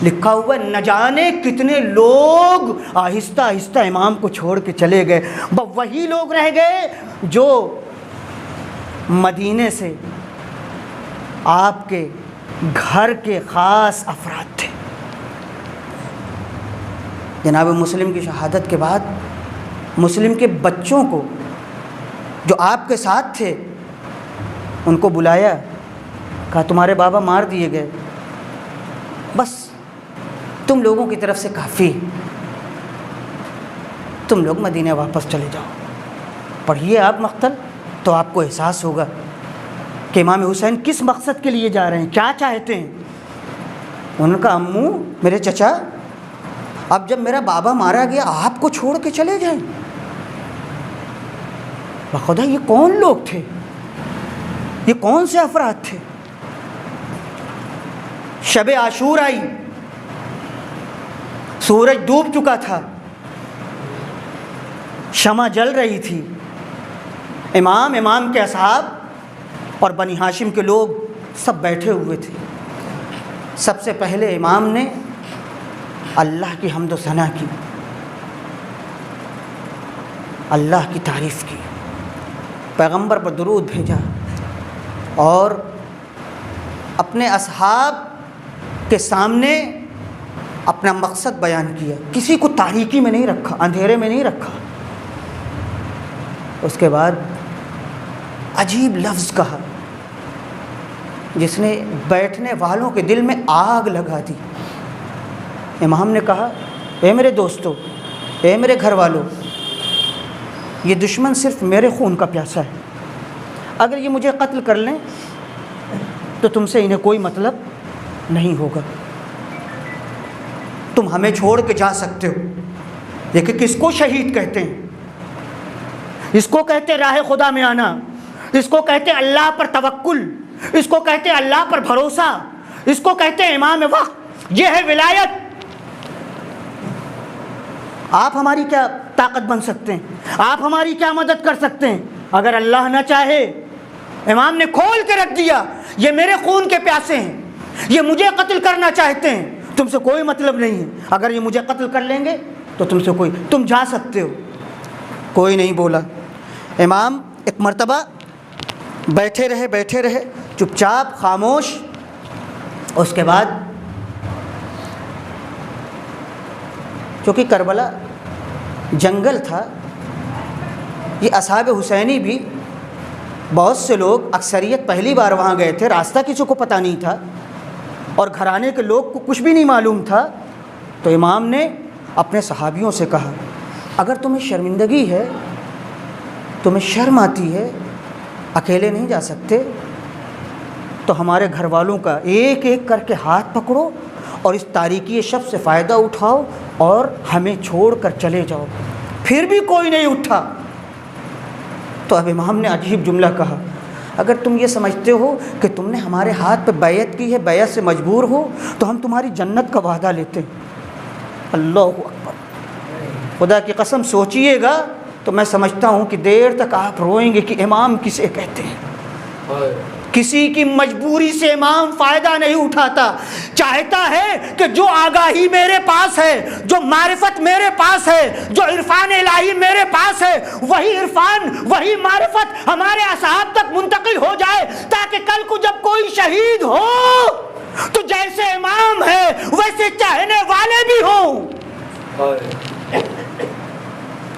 لکھا ہوا نہ جانے کتنے لوگ آہستہ آہستہ امام کو چھوڑ کے چلے گئے. وہی لوگ رہ گئے جو مدینے سے آپ کے گھر کے خاص افراد تھے. جناب مسلم کی شہادت کے بعد مسلم کے بچوں کو جو آپ کے ساتھ تھے ان کو بلایا، کہا تمہارے بابا مار دیے گئے، بس تم لوگوں کی طرف سے کافی، تم لوگ مدینہ واپس چلے جاؤ. پڑھیے آپ مقتل تو آپ کو احساس ہوگا کہ امام حسین کس مقصد کے لیے جا رہے ہیں، کیا چاہتے ہیں. ان کا امو میرے چچا، اب جب میرا بابا مارا گیا آپ کو چھوڑ کے چلے جائیں. بخدا یہ کون لوگ تھے، یہ کون سے افراد تھے. شب عاشور آئی، سورج ڈوب چکا تھا، شمع جل رہی تھی. امام کے اصحاب اور بنی ہاشم کے لوگ سب بیٹھے ہوئے تھے. سب سے پہلے امام نے اللہ کی حمد و ثنا کی، اللہ کی تعریف کی، پیغمبر پر درود بھیجا اور اپنے اصحاب کے سامنے اپنا مقصد بیان کیا. کسی کو تاریکی میں نہیں رکھا، اندھیرے میں نہیں رکھا. اس کے بعد عجیب لفظ کہا جس نے بیٹھنے والوں کے دل میں آگ لگا دی. امام نے کہا اے میرے دوستو، اے میرے گھر والوں، یہ دشمن صرف میرے خون کا پیاسا ہے. اگر یہ مجھے قتل کر لیں تو تم سے انہیں کوئی مطلب نہیں ہوگا، تم ہمیں چھوڑ کے جا سکتے ہو. لیکن کس کو شہید کہتے ہیں؟ اس کو کہتے راہ خدا میں آنا، اس کو کہتے اللہ پر توکل، اس کو کہتے اللہ پر بھروسہ، اس کو کہتے امام وقت. یہ ہے ولایت. آپ ہماری کیا طاقت بن سکتے ہیں؟ آپ ہماری کیا مدد کر سکتے ہیں اگر اللہ نہ چاہے؟ امام نے کھول کے رکھ دیا یہ میرے خون کے پیاسے ہیں، یہ مجھے قتل کرنا چاہتے ہیں، تم سے کوئی مطلب نہیں ہے. اگر یہ مجھے قتل کر لیں گے تو تم جا سکتے ہو. کوئی نہیں بولا. امام ایک مرتبہ بیٹھے رہے چپ چاپ خاموش. اس کے بعد چونکہ کربلا جنگل تھا، یہ اصحاب حسینی بھی بہت سے لوگ، اکثریت پہلی بار وہاں گئے تھے، راستہ کسی کو پتہ نہیں تھا اور گھرانے کے لوگ کو کچھ بھی نہیں معلوم تھا. تو امام نے اپنے صحابیوں سے کہا اگر تمہیں شرمندگی ہے، تمہیں شرم آتی ہے، اکیلے نہیں جا سکتے تو ہمارے گھر والوں کا ایک ایک کر کے ہاتھ پکڑو اور اس تاریکی شب سے فائدہ اٹھاؤ اور ہمیں چھوڑ کر چلے جاؤ. پھر بھی کوئی نہیں اٹھا. تو اب امام نے عجیب جملہ کہا اگر تم یہ سمجھتے ہو کہ تم نے ہمارے ہاتھ پہ بیعت کی ہے، بیعت سے مجبور ہو، تو ہم تمہاری جنت کا وعدہ لیتے ہیں. اللہ اکبر. خدا کی قسم سوچئے گا تو میں سمجھتا ہوں کہ دیر تک آپ روئیں گے کہ امام کسے کہتے ہیں، کسی کی مجبوری سے امام فائدہ نہیں اٹھاتا، چاہتا ہے کہ جو آگاہی میرے پاس ہے، جو معرفت میرے پاس ہے، جو عرفان الہی میرے پاس ہے، وہی عرفان وہی معرفت ہمارے اصحاب تک منتقل ہو جائے، تاکہ کل کو جب کوئی شہید ہو تو جیسے امام ہے ویسے چاہنے والے بھی ہوں۔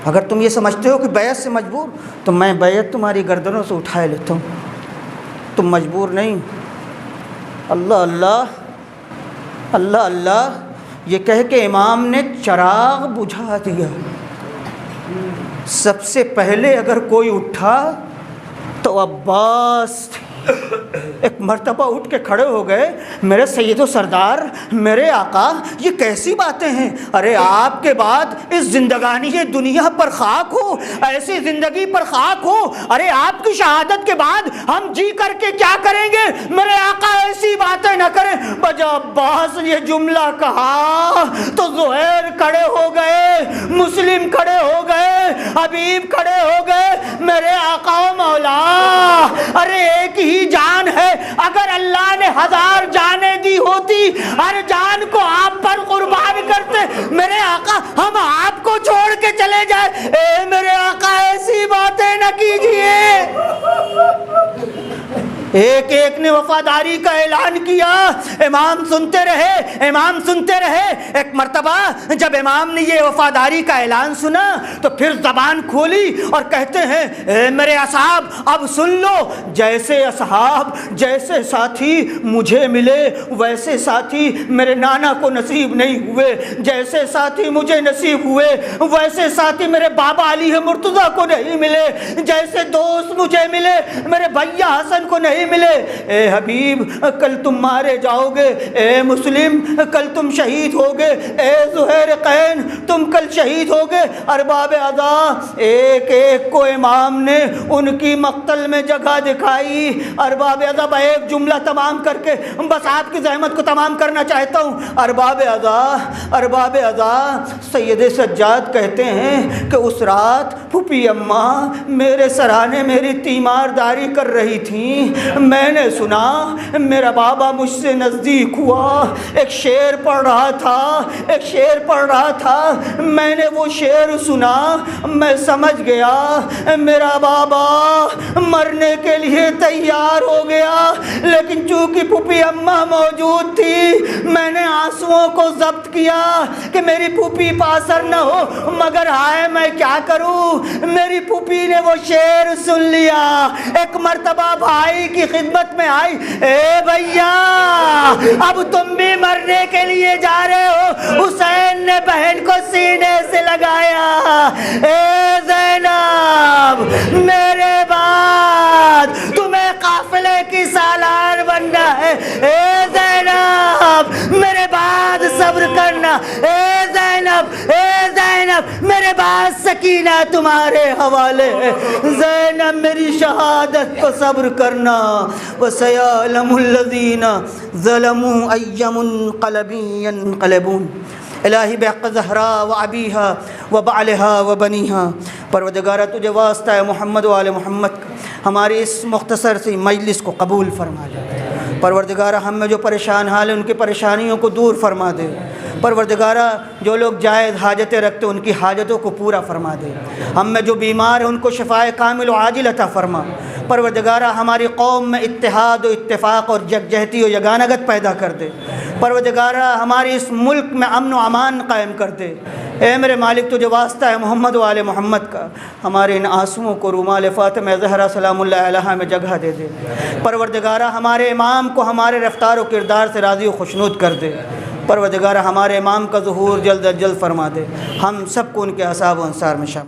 اگر تم یہ سمجھتے ہو کہ بیعت سے مجبور، تو میں بیعت تمہاری گردنوں سے اٹھائے لیتا ہوں، تم مجبور نہیں۔ اللہ اللہ اللہ اللہ یہ کہہ کے امام نے چراغ بجھا دیا۔ سب سے پہلے اگر کوئی اٹھا تو عباس تھے۔ ایک مرتبہ اٹھ کے کھڑے ہو گئے، میرے سید و سردار، میرے آقا، یہ کیسی باتیں ہیں؟ ارے آپ کے بعد اس زندگانی دنیا پر خاک ہو، ایسی زندگی پر خاک ہو، ارے آپ کی شہادت کے بعد ہم جی کر کے کیا کریں گے؟ میرے آقا ایسی باتیں نہ کریں۔ بجا عباس نے یہ جملہ کہا تو زہیر کھڑے ہو گئے، مسلم کھڑے ہو گئے، حبیب کھڑے ہو گئے۔ میرے آقا و مولا، ارے ایک ہی جان ہے، اگر اللہ نے 1000 جانیں دی ہوتی، ہر جان کو آپ پر قربان کرتے، میرے آقا ہم آپ کو چھوڑ کے چلے جائیں۔ اے میرے آقا ایسی باتیں نہ کیجئے۔ ایک ایک نے وفاداری کا اعلان کیا، امام سنتے رہے، امام سنتے رہے۔ ایک مرتبہ جب امام نے یہ وفاداری کا اعلان سنا تو پھر زبان کھولی اور کہتے ہیں، اے میرے اصحاب اب سن لو، جیسے اصحاب، جیسے ساتھی مجھے ملے ویسے ساتھی میرے نانا کو نصیب نہیں ہوئے، جیسے ساتھی مجھے نصیب ہوئے ویسے ساتھی میرے بابا علی مرتضیٰ کو نہیں ملے، جیسے دوست مجھے ملے میرے بھیا حسن کو نہیں ملے۔ اے حبیب کل تم مارے جاؤ گے، اے مسلم کل تم شہید ہوگے، اے زہیر قین تم کل شہید ہوگے۔ ارباب عزا ایک ایک کو امام نے ان کی مقتل میں جگہ دکھائی۔ ارباب عزا ایک جملہ تمام کر کے بس آپ کی زحمت کو تمام کرنا چاہتا ہوں۔ ارباب عزا سید سجاد کہتے ہیں کہ اس رات پھوپھی اماں میرے سرانے میری تیمارداری کر رہی تھیں، میں نے سنا میرا بابا مجھ سے نزدیک ہوا، ایک شعر پڑھ رہا تھا، میں نے وہ شعر سنا، میں سمجھ گیا میرا بابا مرنے کے لیے تیار ہو گیا، لیکن چونکہ پھوپھی اماں موجود تھی میں نے آنسوؤں کو ضبط کیا کہ میری پھوپھی پاسر نہ ہو، مگر ہائے میں کیا کروں، میری پھوپھی نے وہ شعر سن لیا۔ ایک مرتبہ بھائی کی خدمت میں آئی، اے بھیا اب تم بھی مرنے کے لیے جا رہے ہو؟ حسین نے بہن کو سینے سے لگایا، اے زینب میرے بعد تمہیں قافلے کی سالار بننا ہے، اے زینب میرے بعد صبر کرنا، اے زینب میرے بعد سکینہ تمہارے حوالے ہے، زینب میری شہادت کو صبر کرنا۔ وَسَيَعْلَمُ الَّذِينَ ظَلَمُوا أَيَّ مُنْقَلَبٍ يَنْقَلِبُونَ۔ الہی بحق زہرا و ابیہا و بعلہا و بنیہا، پروردگارہ تجھے واسطہ ہے محمد و آل محمد کا، ہماری اس مختصر سی مجلس کو قبول فرما لے۔ پروردگارہ ہم میں جو پریشان حال ہیں ان کی پریشانیوں کو دور فرما دے۔ پروردگارہ جو لوگ جائز حاجتیں رکھتے ان کی حاجتوں کو پورا فرما دے۔ ہم میں جو بیمار ہیں ان کو شفائے کامل و عاجل عطا فرما۔ پروردگارہ ہماری قوم میں اتحاد و اتفاق اور یکجہتی و یگانگت پیدا کر دے۔ پروردگارہ ہماری اس ملک میں امن و امان قائم کر دے۔ اے میرے مالک تجھے واسطہ ہے محمد و آل محمد کا، ہمارے ان آنسوؤں کو رومال فاطمہ زہرا سلام اللہ علیہا میں جگہ دے دے۔ پروردگارہ ہمارے امام کو ہمارے رفتار و کردار سے راضی و خوشنود کر دے۔ پروردگارہ ہمارے امام کا ظہور جلد از جلد فرما دے، ہم سب کو ان کے اصحاب و انصار میں شامل